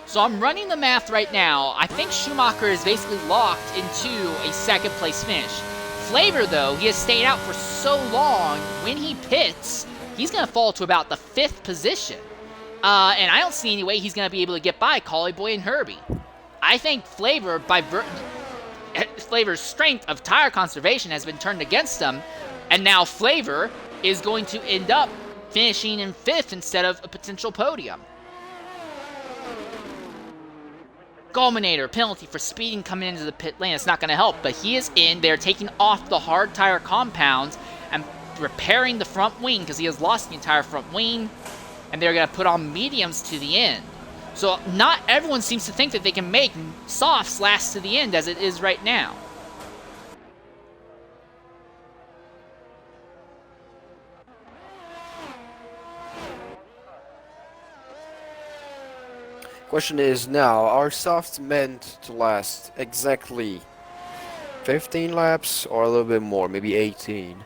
So I'm running the math right now. I think Schumacher is basically locked into a second place finish. Flavor, though, he has stayed out for so long. When he pits, he's going to fall to about the 5th position. And I don't see any way he's going to be able to get by Collie Boy and Herbie. I think Flavor, Flavor's strength of tire conservation has been turned against him. And now Flavor is going to end up finishing in 5th instead of a potential podium. Gulminator, penalty for speeding coming into the pit lane. It's not going to help, but he is in. They're taking off the hard tire compounds and repairing the front wing because he has lost the entire front wing, and they're going to put on mediums to the end. So not everyone seems to think that they can make softs last to the end as it is right now. Question is now, are softs meant to last exactly 15 laps or a little bit more, maybe 18?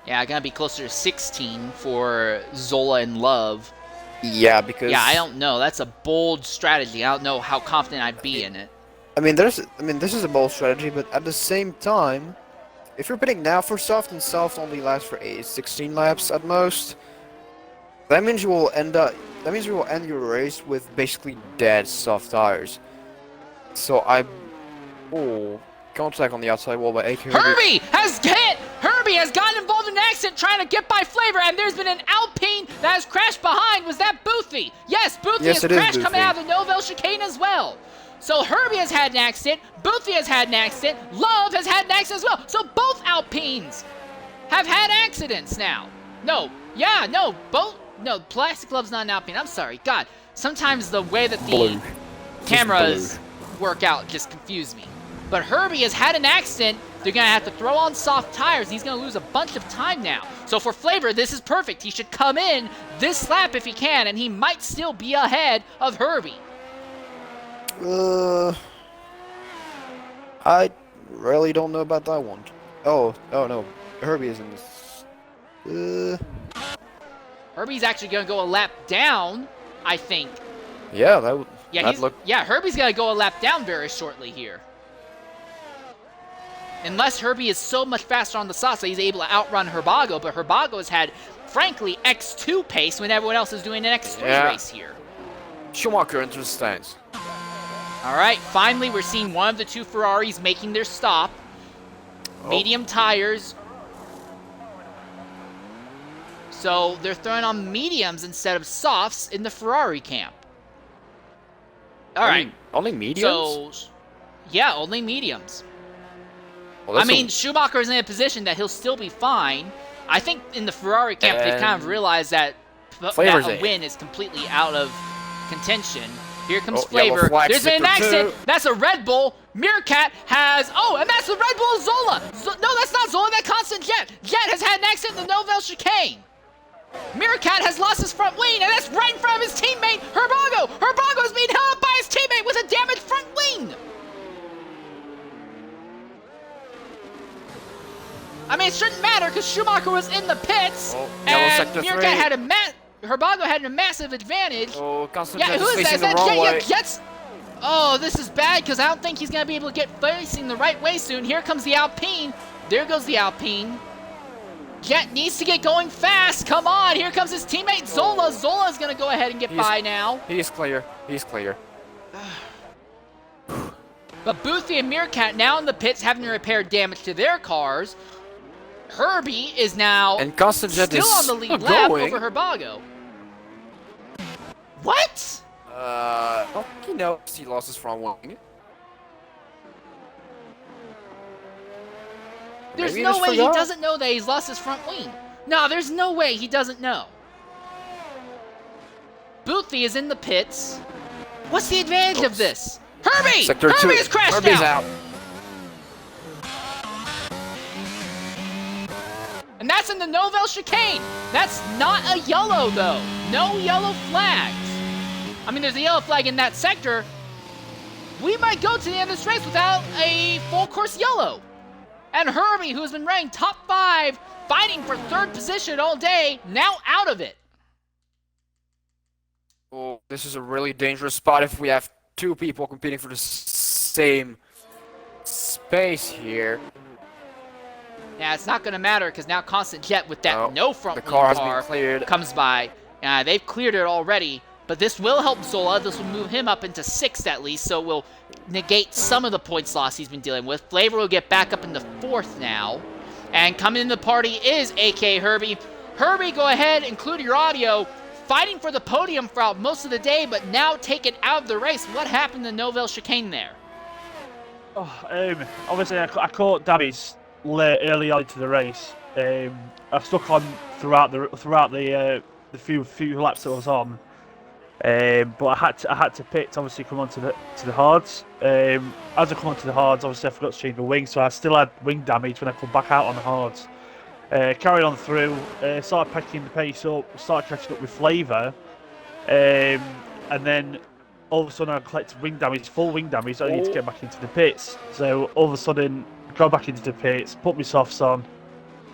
Yeah, gonna be closer to 16 for Zola and Love. Yeah, because Yeah, I don't know. That's a bold strategy. I don't know how confident I'd be in it. this is a bold strategy, but at the same time, if you're pitting now for soft and soft only lasts for 16 laps at most, that means you will end your race with basically dead soft tires. So contact on the outside wall by AK. Herbie has hit! Herbie has gotten involved in an accident trying to get by Flavor, and there's been an Alpine that has crashed behind. Was that Boothie? Yes, Boothie has crashed coming out of the Novell chicane as well. So Herbie has had an accident, Boothie has had an accident, Love has had an accident as well. So both Alpines have had accidents now. No, Plastic Love's not an Alpine. I'm sorry. God, sometimes the way that the cameras work out just confuse me. But Herbie has had an accident. They're going to have to throw on soft tires. He's going to lose a bunch of time now. So for Flavor, this is perfect. He should come in this lap if he can, and he might still be ahead of Herbie. I really don't know about that one. Oh no, Herbie is in this. Herbie's actually going to go a lap down, I think. Yeah, that would. Yeah, Herbie's going to go a lap down very shortly here. Unless Herbie is so much faster on the softs that he's able to outrun Herbago, but Herbago has had, frankly, X2 pace when everyone else is doing an X3 race here. Schumacher enters the stands. All right, finally we're seeing one of the two Ferraris making their stop. Medium tires. So they're throwing on mediums instead of softs in the Ferrari camp. All right. Only mediums? So, yeah, only mediums. Well, I mean, Schumacher's in a position that he'll still be fine. I think in the Ferrari camp they've kind of realized that a win is completely out of contention. Here comes Flavor. There's been an accident. That's a Red Bull. Meerkat has... Oh, and that's the Red Bull of Zola. No, that's not Zola. That's Constant Jet. Jet has had an accident in the Novell chicane. Meerkat has lost his front wing, and that's right in front of his teammate, Herbago. Herbago is being held up by his teammate with a damaged front wing. I mean, it shouldn't matter because Schumacher was in the pits, and Meerkat had Herbago had a massive advantage. Oh, Constant Jet is is facing that? the wrong way. Jet's... Oh, this is bad because I don't think he's going to be able to get facing the right way soon. Here comes the Alpine. There goes the Alpine. Jet needs to get going fast. Come on. Here comes his teammate Zola. Zola's going to go ahead and get by now. He's clear. He's clear. But Boothie and Meerkat now in the pits having to repair damage to their cars. Herbie is now and Constant Jet still is on the lead lap over Herbago. What? He knows he lost his front wing. There's Maybe no way he doesn't know that he's lost his front wing. No, there's no way he doesn't know. Boothie is in the pits. What's the advantage of this? Herbie! Sector Herbie 2. has crashed Herbie's out. out. And that's in the Novell chicane. That's not a yellow, though. No yellow flags. I mean, there's a yellow flag in that sector, we might go to the end of this race without a full course yellow. And Herbie, who has been running top 5, fighting for 3rd position all day, now out of it. Oh, this is a really dangerous spot if we have 2 people competing for the same space here. Yeah, it's not going to matter because now Constant Jet with that no front the wing car has been cleared. comes by. They've cleared it already, but this will help Zola. This will move him up into 6th at least, so it will negate some of the points loss he's been dealing with. Flavor will get back up into 4th now. And coming into the party is AK Herbie. Herbie, go ahead, include your audio. Fighting for the podium throughout most of the day, but now taken out of the race. What happened to Novell chicane there? Oh, obviously I caught damage early on into the race. I stuck on throughout the few laps that I was on. But I had to pit to obviously come onto the hards. As I come onto the hards, obviously I forgot to change my wing, so I still had wing damage when I come back out on the hards. Carried on through, started picking the pace up, started catching up with Flavor, and then all of a sudden I collected wing damage, full wing damage. I need to get back into the pits. So all of a sudden, go back into the pits, put my softs on,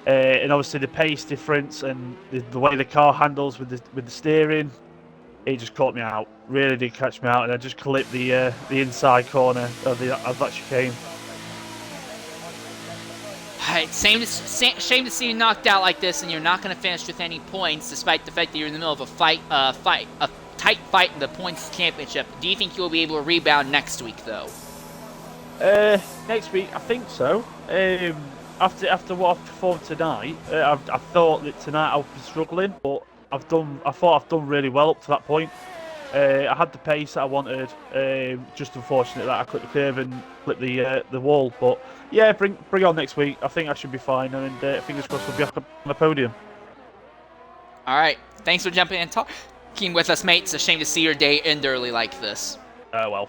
and obviously the pace difference and the way the car handles with the steering, it just caught me out. Really did catch me out, and I just clipped the inside corner of that chicane. Shame to see you knocked out like this, and you're not going to finish with any points, despite the fact that you're in the middle of a tight fight in the points championship. Do you think you'll be able to rebound next week, though? Next week, I think so. After what I've performed tonight, I thought that tonight I would be struggling, but I thought I've done really well up to that point. I had the pace that I wanted. Just unfortunate that I cut the curve and flip the wall. But yeah, bring on next week. I think I should be fine, and fingers crossed we'll be up on the podium. All right. Thanks for jumping in and talking with us, mate. It's a shame to see your day end early like this. Well,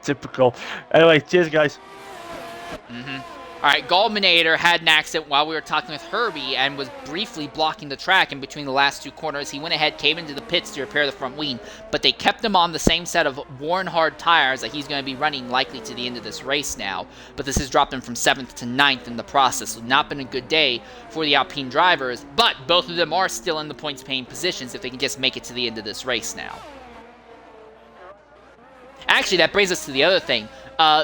typical. Anyway, cheers, guys. All right, Gallminator had an accident while we were talking with Herbie and was briefly blocking the track in between the last 2 corners. He went ahead, came into the pits to repair the front wing, but they kept him on the same set of worn hard tires that he's going to be running likely to the end of this race now. But this has dropped him from 7th to 9th in the process. So not been a good day for the Alpine drivers, but both of them are still in the points-paying positions if they can just make it to the end of this race now. Actually, that brings us to the other thing.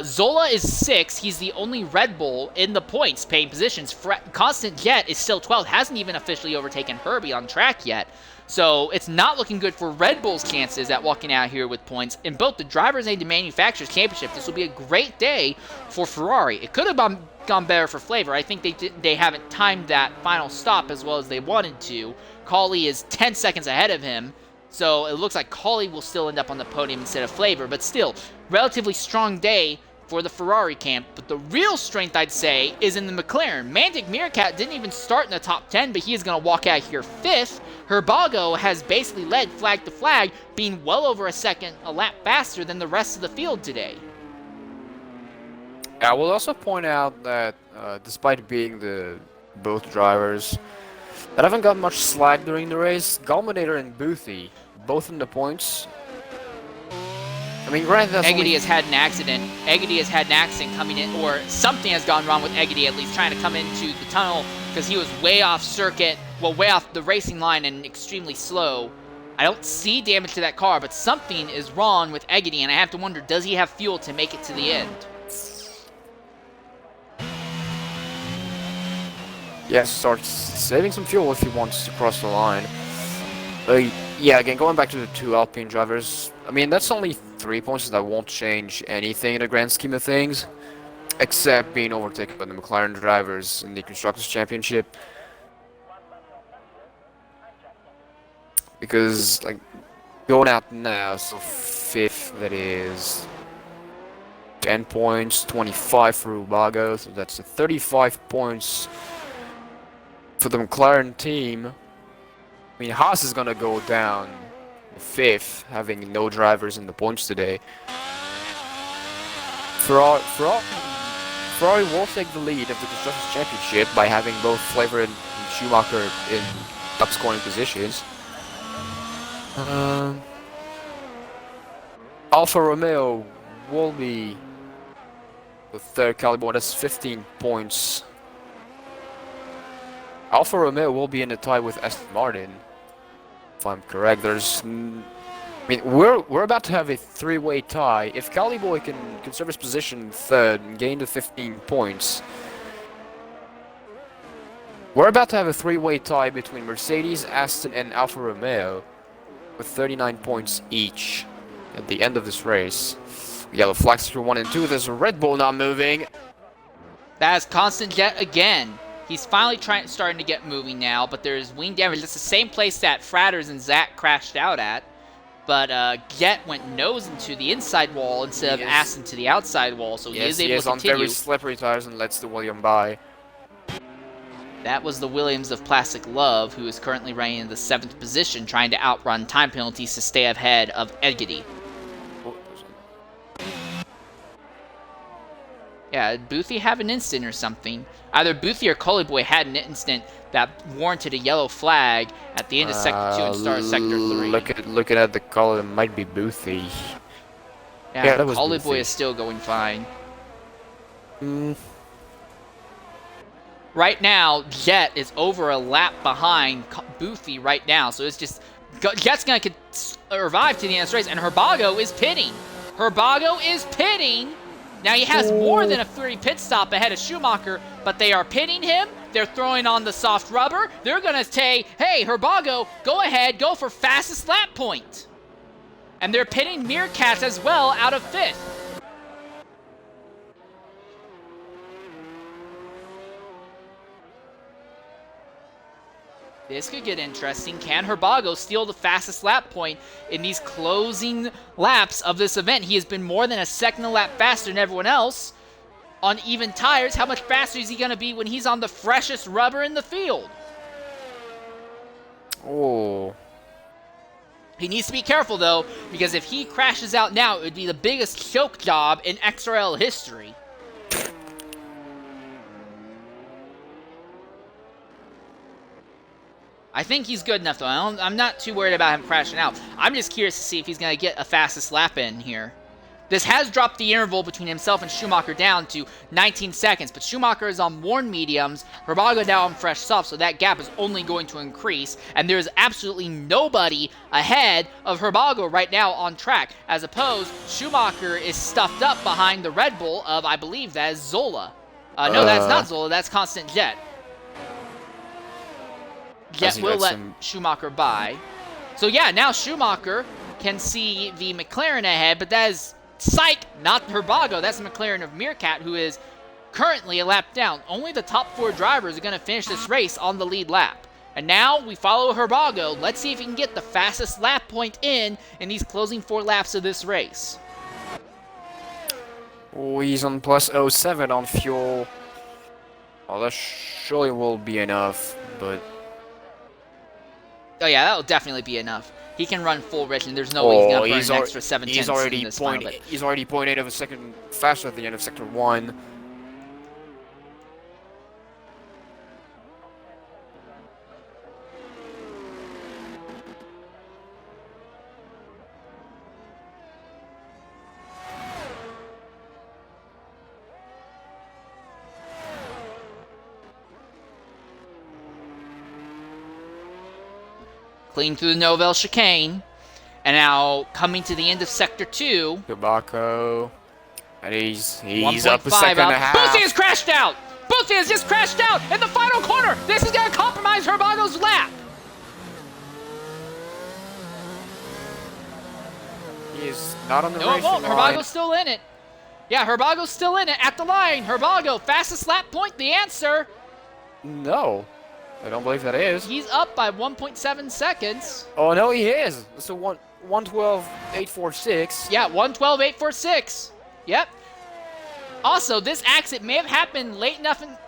Zola is 6th. He's the only Red Bull in the points paying positions. Constant Jet is still 12th. Hasn't even officially overtaken Herbie on track yet. So it's not looking good for Red Bull's chances at walking out here with points. In both the Drivers' and the Manufacturers' Championship, this will be a great day for Ferrari. It could have gone better for Flavor. I think they haven't timed that final stop as well as they wanted to. Cauley is 10 seconds ahead of him. So it looks like Cauley will still end up on the podium instead of Flavor, but still, relatively strong day for the Ferrari camp. But the real strength, I'd say, is in the McLaren. Mantic Meerkat didn't even start in the top 10, but he is going to walk out here 5th. Herbago has basically led flag to flag, being well over a lap faster than the rest of the field today. I will also point out that despite being both drivers that haven't got much slack during the race, Gallminator and Boothie, both in the points. I mean, granted, that's Eggedy has had an accident. Eggedy has had an accident coming in, or something has gone wrong with Eggedy, at least trying to come into the tunnel because he was way off circuit, well, way off the racing line and extremely slow. I don't see damage to that car, but something is wrong with Eggedy, and I have to wonder, does he have fuel to make it to the end? Yeah, starts saving some fuel if he wants to cross the line. Yeah, again, going back to the 2 Alpine drivers, I mean, that's only 3 points that won't change anything in the grand scheme of things, except being overtaken by the McLaren drivers in the Constructors' Championship. Because, like, going out now, so 5th, that is 10 points, 25 for Ubago, so that's 35 points for the McLaren team. I mean, Haas is gonna go down 5th, having no drivers in the points today. Ferrari will take the lead of the Constructors' Championship by having both Flavor and Schumacher in top scoring positions. Alfa Romeo will be the third caliber. That's 15 points. Alfa Romeo will be in the tie with Aston Martin, if I'm correct. I mean, we're about to have a three-way tie. If Caliboy can conserve his position third and gain the 15 points, we're about to have a three-way tie between Mercedes, Aston, and Alfa Romeo, with 39 points each at the end of this race. Yellow flags through 1 and 2. There's a Red Bull not moving. That is Constant Jet again. He's finally starting to get moving now, but there's wing damage. That's the same place that Fratters and Zach crashed out at. But Jet went nose into the inside wall instead of ass into the outside wall, so he is able to continue. On very slippery tires and lets the William by. That was the Williams of Plastic Love, who is currently running in the 7th position, trying to outrun time penalties to stay ahead of Edgety. Yeah, did Boothie have an instant or something? Either Boothie or Cullyboy had an instant that warranted a yellow flag at the end of Sector 2 and start of Sector 3. Looking at the color, it might be Boothie. Yeah, that was Cullyboy is still going fine. Right now, Jet is over a lap behind Boothie right now, so it's just... Jet's going to survive to the end of this race, and Herbago is pitting. Herbago is pitting! Now he has more than a 30 pit stop ahead of Schumacher, but they are pitting him. They're throwing on the soft rubber. They're going to say, hey, Herbago, go ahead, go for fastest lap point. And they're pitting Meerkat as well out of 5th. This could get interesting. Can Herbago steal the fastest lap point in these closing laps of this event? He has been more than a second a lap faster than everyone else on even tires. How much faster is he going to be when he's on the freshest rubber in the field? Oh. He needs to be careful, though, because if he crashes out now, it would be the biggest choke job in XRL history. I think he's good enough, though. I'm not too worried about him crashing out. I'm just curious to see if he's going to get a fastest lap in here. This has dropped the interval between himself and Schumacher down to 19 seconds, but Schumacher is on worn mediums, Herbago now on fresh softs, so that gap is only going to increase, and there is absolutely nobody ahead of Herbago right now on track. As opposed, Schumacher is stuffed up behind the Red Bull of, I believe that is Zola. No, that's not Zola, that's Constant Jet. Jet will let Schumacher by. So yeah, now Schumacher can see the McLaren ahead, but that is, psych, not Herbago. That's the McLaren of Meerkat, who is currently a lap down. Only the top 4 drivers are going to finish this race on the lead lap. And now we follow Herbago. Let's see if he can get the fastest lap point in these closing 4 laps of this race. Oh, he's on plus 07 on fuel. Oh, that surely will be enough, but... Oh yeah, that'll definitely be enough. He can run full rich, and there's no way he's going to burn an extra 7 tenths in this final bit. He's already 0.8 of a second faster at the end of Sector 1. Clean through the Novell chicane. And now coming to the end of Sector 2. Herbago. And he's up a second and a half. Boothie has crashed out! Boothie has just crashed out in the final corner! This is going to compromise Herbago's lap! He is not on the No, it racing won't. line. Herbago's still in it. Yeah, Herbago's still in it at the line. Herbago, fastest lap point, the answer. No. I don't believe that is. He's up by 1.7 seconds. Oh, no, he is. It's a 112.846. Yeah, 112.846. Yep. Also, this accident may have happened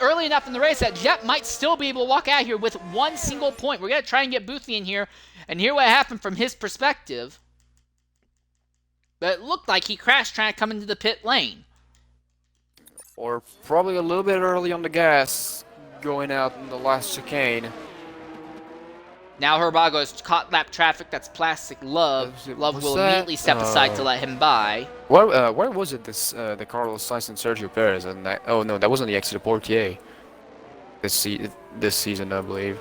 early enough in the race that Jet might still be able to walk out here with one single point. We're going to try and get Boothie in here and hear what happened from his perspective. But it looked like he crashed trying to come into the pit lane. Or probably a little bit early on the gas, going out in the last chicane. Now Herbago has caught lap traffic. That's Plastic Love. Love Was will that, immediately step aside to let him by. Where was it? The Carlos Sainz and Sergio Perez, and oh no, that wasn't the exit of Portier. This season, I believe.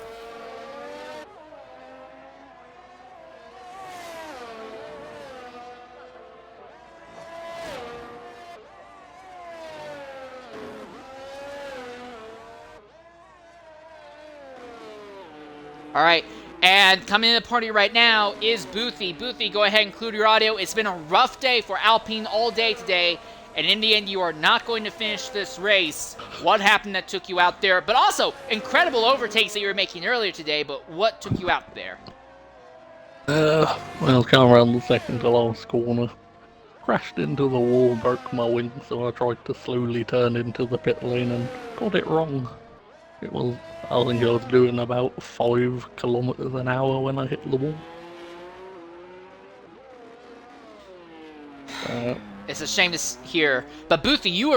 All right, and coming in the party right now is Boothie. Boothie, go ahead and include your audio. It's been a rough day for Alpine all day today, and in the end, you are not going to finish this race. What happened that took you out there? But also, incredible overtakes that you were making earlier today, but what took you out there? Well, come around the second to last corner. Crashed into the wall, broke my wing, so I tried to slowly turn into the pit lane and got it wrong. I think I was doing about 5 kilometers an hour when I hit the wall. It's a shame to hear. But Boothie, you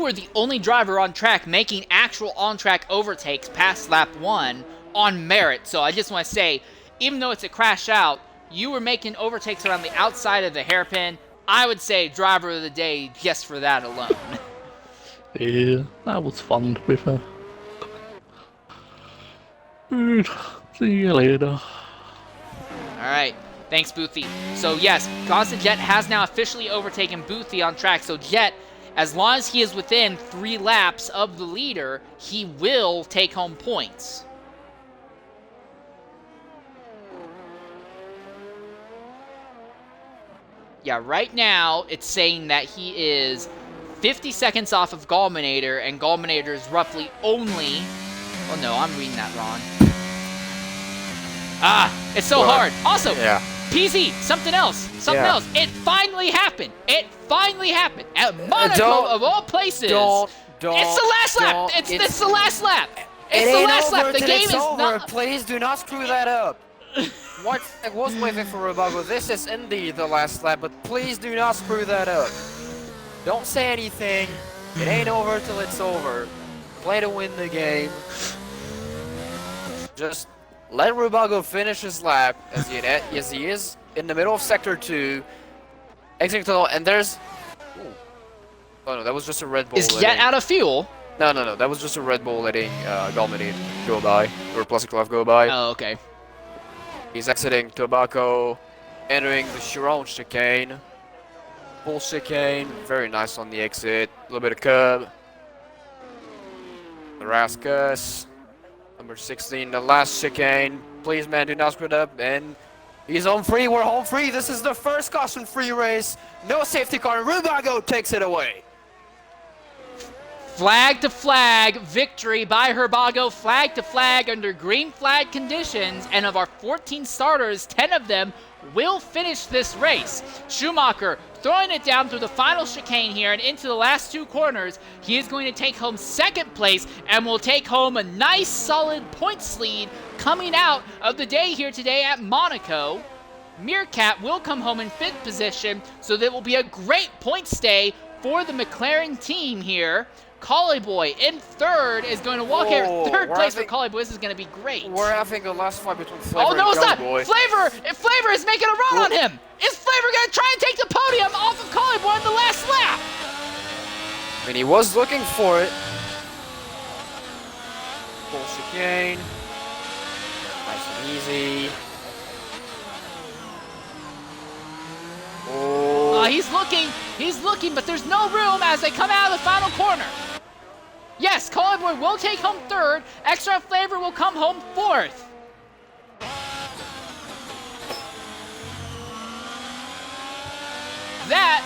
were the only driver on track making actual on-track overtakes past lap 1 on merit. So I just want to say, even though it's a crash out, you were making overtakes around the outside of the hairpin. I would say driver of the day just for that alone. Yeah, that was fun to be fair. Good. See you later. Alright, thanks Boothie. So yes, Constant Jet has now officially overtaken Boothie on track. So Jet, as long as he is within 3 laps of the leader, he will take home points. Yeah, right now it's saying that he is 50 seconds off of Gallminator, and Gallminator is roughly only... Oh no, I'm reading that wrong. It's so hard. Also, Yeah. PZ, something else. It finally happened. At Monaco, of all places. It's the last lap. It's the last lap. It's the last lap. The game is not... Please do not screw that up. What I was waiting for Rubago. This is indeed the last lap, but please do not screw that up. Don't say anything. It ain't over till it's over. Play to win the game. Just let Rubago finish his lap as he is in the middle of sector 2. Exiting tunnel, and there's... Ooh. Oh no, that was just a Red Bull. Is Jet out of fuel? No, that was just a Red Bull letting Galminate go by, or Plastic Love go by. Oh, okay. He's exiting Tobacco, entering the Chiron chicane. Full chicane, very nice on the exit. A little bit of curb. Rascus, number 16, the last chicane. Please, man, do not screw it up. And he's home free. We're home free. This is the first caution-free race. No safety car. Rubago takes it away. Flag to flag, victory by Herbago, flag to flag under green flag conditions, and of our 14 starters, 10 of them will finish this race. Schumacher throwing it down through the final chicane here and into the last 2 corners. He is going to take home 2nd place and will take home a nice solid points lead coming out of the day here today at Monaco. Meerkat will come home in 5th position, so that will be a great point stay for the McLaren team here. Collie Boy in 3rd is going to walk here. 3rd place for Collie Boy. This is going to be great. We're having a last fight between Flavor Oh no, and it's not! Boy. Flavor is making a run on him! Is Flavor going to try and take the podium off of Collie Boy in the last lap? I mean, he was looking for it. Full chicane. Nice and easy. Oh. He's looking, but there's no room as they come out of the final corner. Yes, Collie Boy will take home 3rd. Extra Flavor will come home 4th. That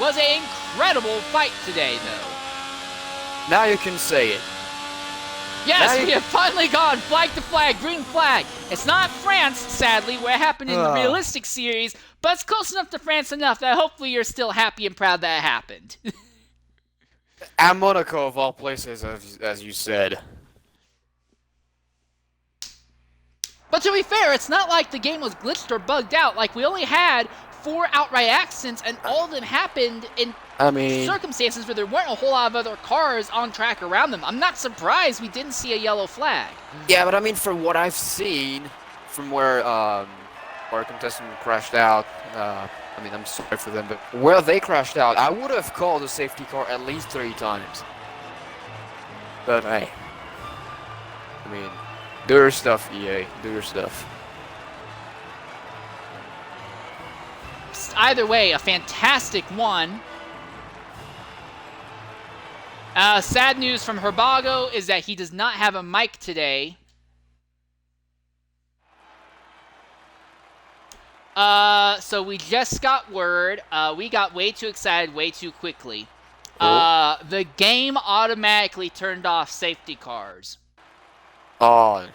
was an incredible fight today, though. Now you can say it. Yes, we have finally gone flag to flag, green flag. It's not France, sadly, where it happened in the realistic series, but it's close enough to France enough that hopefully you're still happy and proud that it happened. At Monaco, of all places, as you said. But to be fair, it's not like the game was glitched or bugged out. Like, we only had 4 outright accidents, and all of them happened in circumstances where there weren't a whole lot of other cars on track around them. I'm not surprised we didn't see a yellow flag. Yeah, but I mean, from what I've seen, from where our contestant crashed out. I mean, I'm sorry for them, but where they crashed out, I would have called a safety car at least 3 times. But hey, I mean, do your stuff, EA. Do your stuff. Either way, a fantastic one. Sad news from Herbago is that he does not have a mic today. So we just got word. We got way too excited way too quickly. The game automatically turned off safety cars. Oh.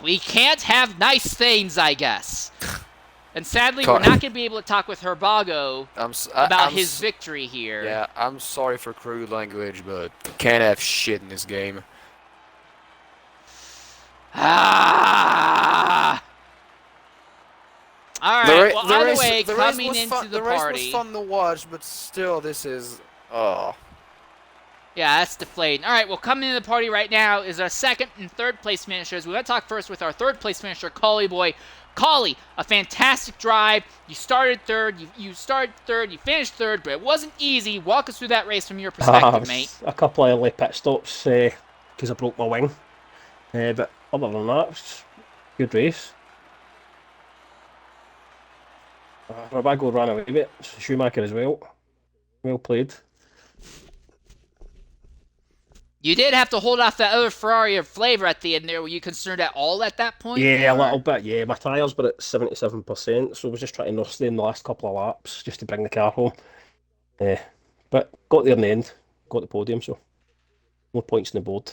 We can't have nice things, I guess. And sadly, we're not going to be able to talk with Herbago about his victory here. Yeah, I'm sorry for crude language, but can't have shit in this game. Ah! All right. Well, either way, coming into the party. The race was fun to watch, but still, this is. Oh. Yeah, that's deflating. All right, well, coming into the party right now is our second and third place finishers. We're going to talk first with our third place finisher, Collie Boy. Collie, a fantastic drive. You started third. You started third. You finished third, but it wasn't easy. Walk us through that race from your perspective, mate. A couple of early pit stops because I broke my wing. But other than that, it's a good race. Robago ran away with it. Schumacher as well. Well played. You did have to hold off that other Ferrari of flavor at the end there. Were you concerned at all at that point? Yeah, a little bit. Yeah, my tyres were at 77%, so I was just trying to nurse them the last couple of laps just to bring the car home. But got there in the end, got the podium, so more points on the board.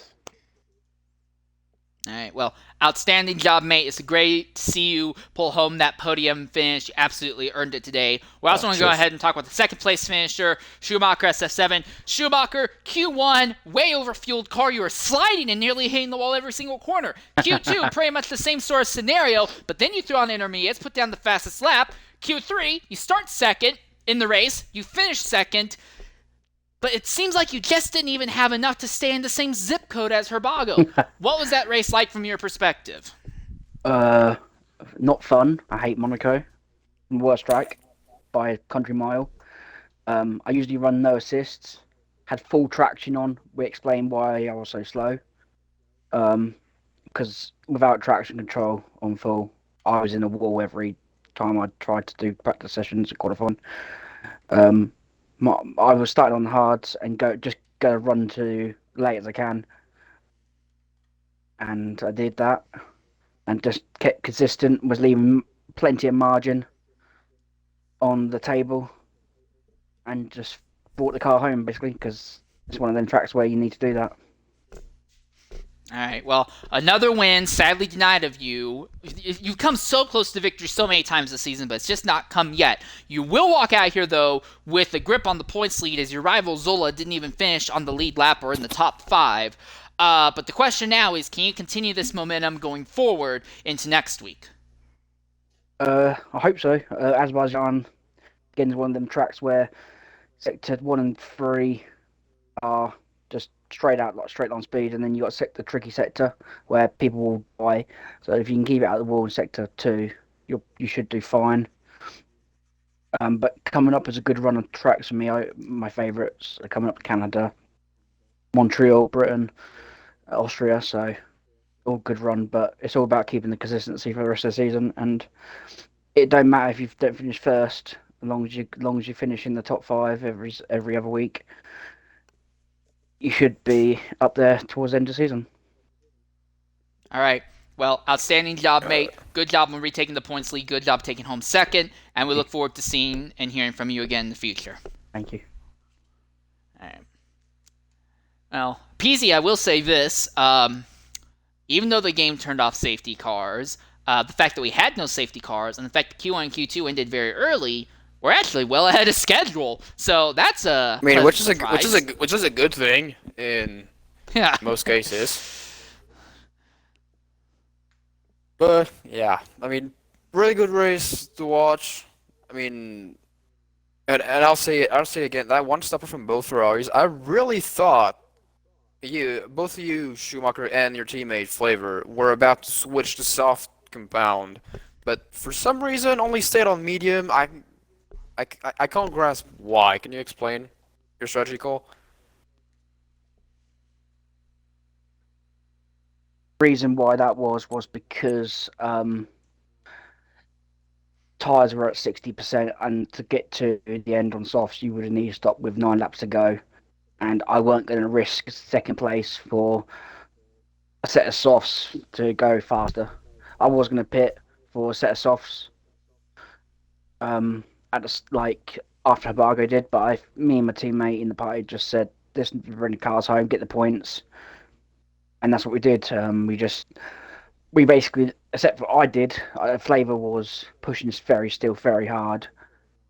All right, well, outstanding job, mate. It's great to see you pull home that podium finish. You absolutely earned it today. We also want to go ahead and talk about the second place finisher, Schumacher SF7. Schumacher, Q1, way overfueled car. You were sliding and nearly hitting the wall every single corner. Q2, pretty much the same sort of scenario, but then you threw on intermediates, put down the fastest lap. Q3, you start second in the race. You finish second. But it seems like you just didn't even have enough to stay in the same zip code as Herbago. What was that race like from your perspective? Not fun. I hate Monaco. Worst track by a country mile. I usually run no assists. Had full traction on. We explained why I was so slow. Because without traction control on full, I was in a wall every time I tried to do practice sessions at qualifying. I was starting on the hards and go run to late as I can, and I did that, and just kept consistent. Was leaving plenty of margin on the table, and just brought the car home basically because it's one of them tracks where you need to do that. All right, well, another win, sadly denied of you. You've come so close to victory so many times this season, but it's just not come yet. You will walk out here, though, with a grip on the points lead as your rival Zola didn't even finish on the lead lap or in the top 5. But the question now is, can you continue this momentum going forward into next week? I hope so. Azerbaijan, again, is one of them tracks where sector 1 and 3 are just straight line speed, and then you got the tricky sector where people will buy. So if you can keep it out of the wall in sector 2, you should do fine. But coming up is a good run of tracks for me. My favourites are coming up: Canada, Montreal, Britain, Austria. So all good run, but it's all about keeping the consistency for the rest of the season. And it don't matter if you don't finish first, as long as you finish in the top 5 every other week. You should be up there towards the end of the season. All right. Well, outstanding job, mate. Good job on retaking the points lead. Good job taking home second. And we look forward to seeing and hearing from you again in the future. Thank you. All right. Well, Peasy, I will say this. Even though the game turned off safety cars, the fact that we had no safety cars and the fact that Q1 and Q2 ended very early, we're actually well ahead of schedule. So that's a which is a good thing in most cases. But yeah, I mean, really good race to watch. I mean, and I'll say again, that one stopper from both Ferraris, I really thought both of you, Schumacher and your teammate Flavor, were about to switch to soft compound, but for some reason only stayed on medium. I can't grasp why. Can you explain your strategy, Cole? Reason why that was because tyres were at 60%, and to get to the end on softs, you would have needed to stop with 9 laps to go. And I weren't going to risk second place for a set of softs to go faster. I was going to pit for a set of softs at after Habago did, but me and my teammate in the party just said, "Listen, bring the cars home, get the points," and that's what we did. We basically, except for I did, Flavor was pushing still very hard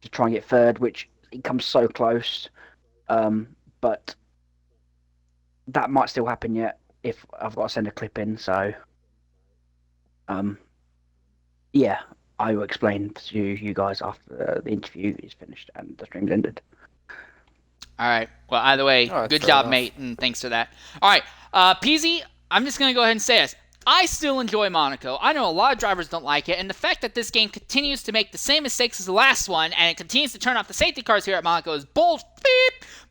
to try and get third, which he comes so close. But that might still happen yet if I've got to send a clip in. So, yeah, I will explain to you guys after the interview is finished and the stream's ended. All right. Well, either way, good job, mate, and thanks for that. All right, Peasy, I'm just going to go ahead and say this. I still enjoy Monaco. I know a lot of drivers don't like it, and the fact that this game continues to make the same mistakes as the last one, and it continues to turn off the safety cars here at Monaco is bullshit.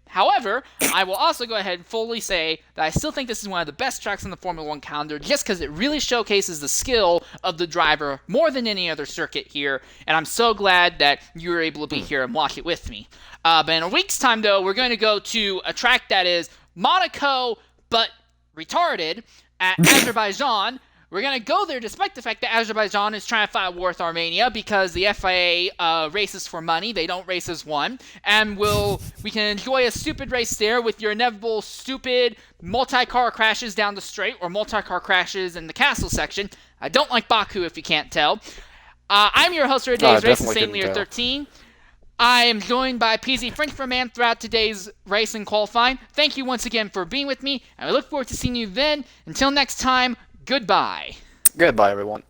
However, I will also go ahead and fully say that I still think this is one of the best tracks on the Formula 1 calendar just because it really showcases the skill of the driver more than any other circuit here, and I'm so glad that you were able to be here and watch it with me. But in a week's time, though, we're going to go to a track that is Monaco but retarded at Azerbaijan. We're going to go there despite the fact that Azerbaijan is trying to fight a war with Armenia because the FIA races for money. They don't race as one. And we can enjoy a stupid race there with your inevitable stupid multi-car crashes down the straight or multi-car crashes in the castle section. I don't like Baku, if you can't tell. I'm your host for today's race, St. Lear 13. I am joined by PZ Frenchman throughout today's race and qualifying. Thank you once again for being with me, and I look forward to seeing you then. Until next time, goodbye. Goodbye, everyone.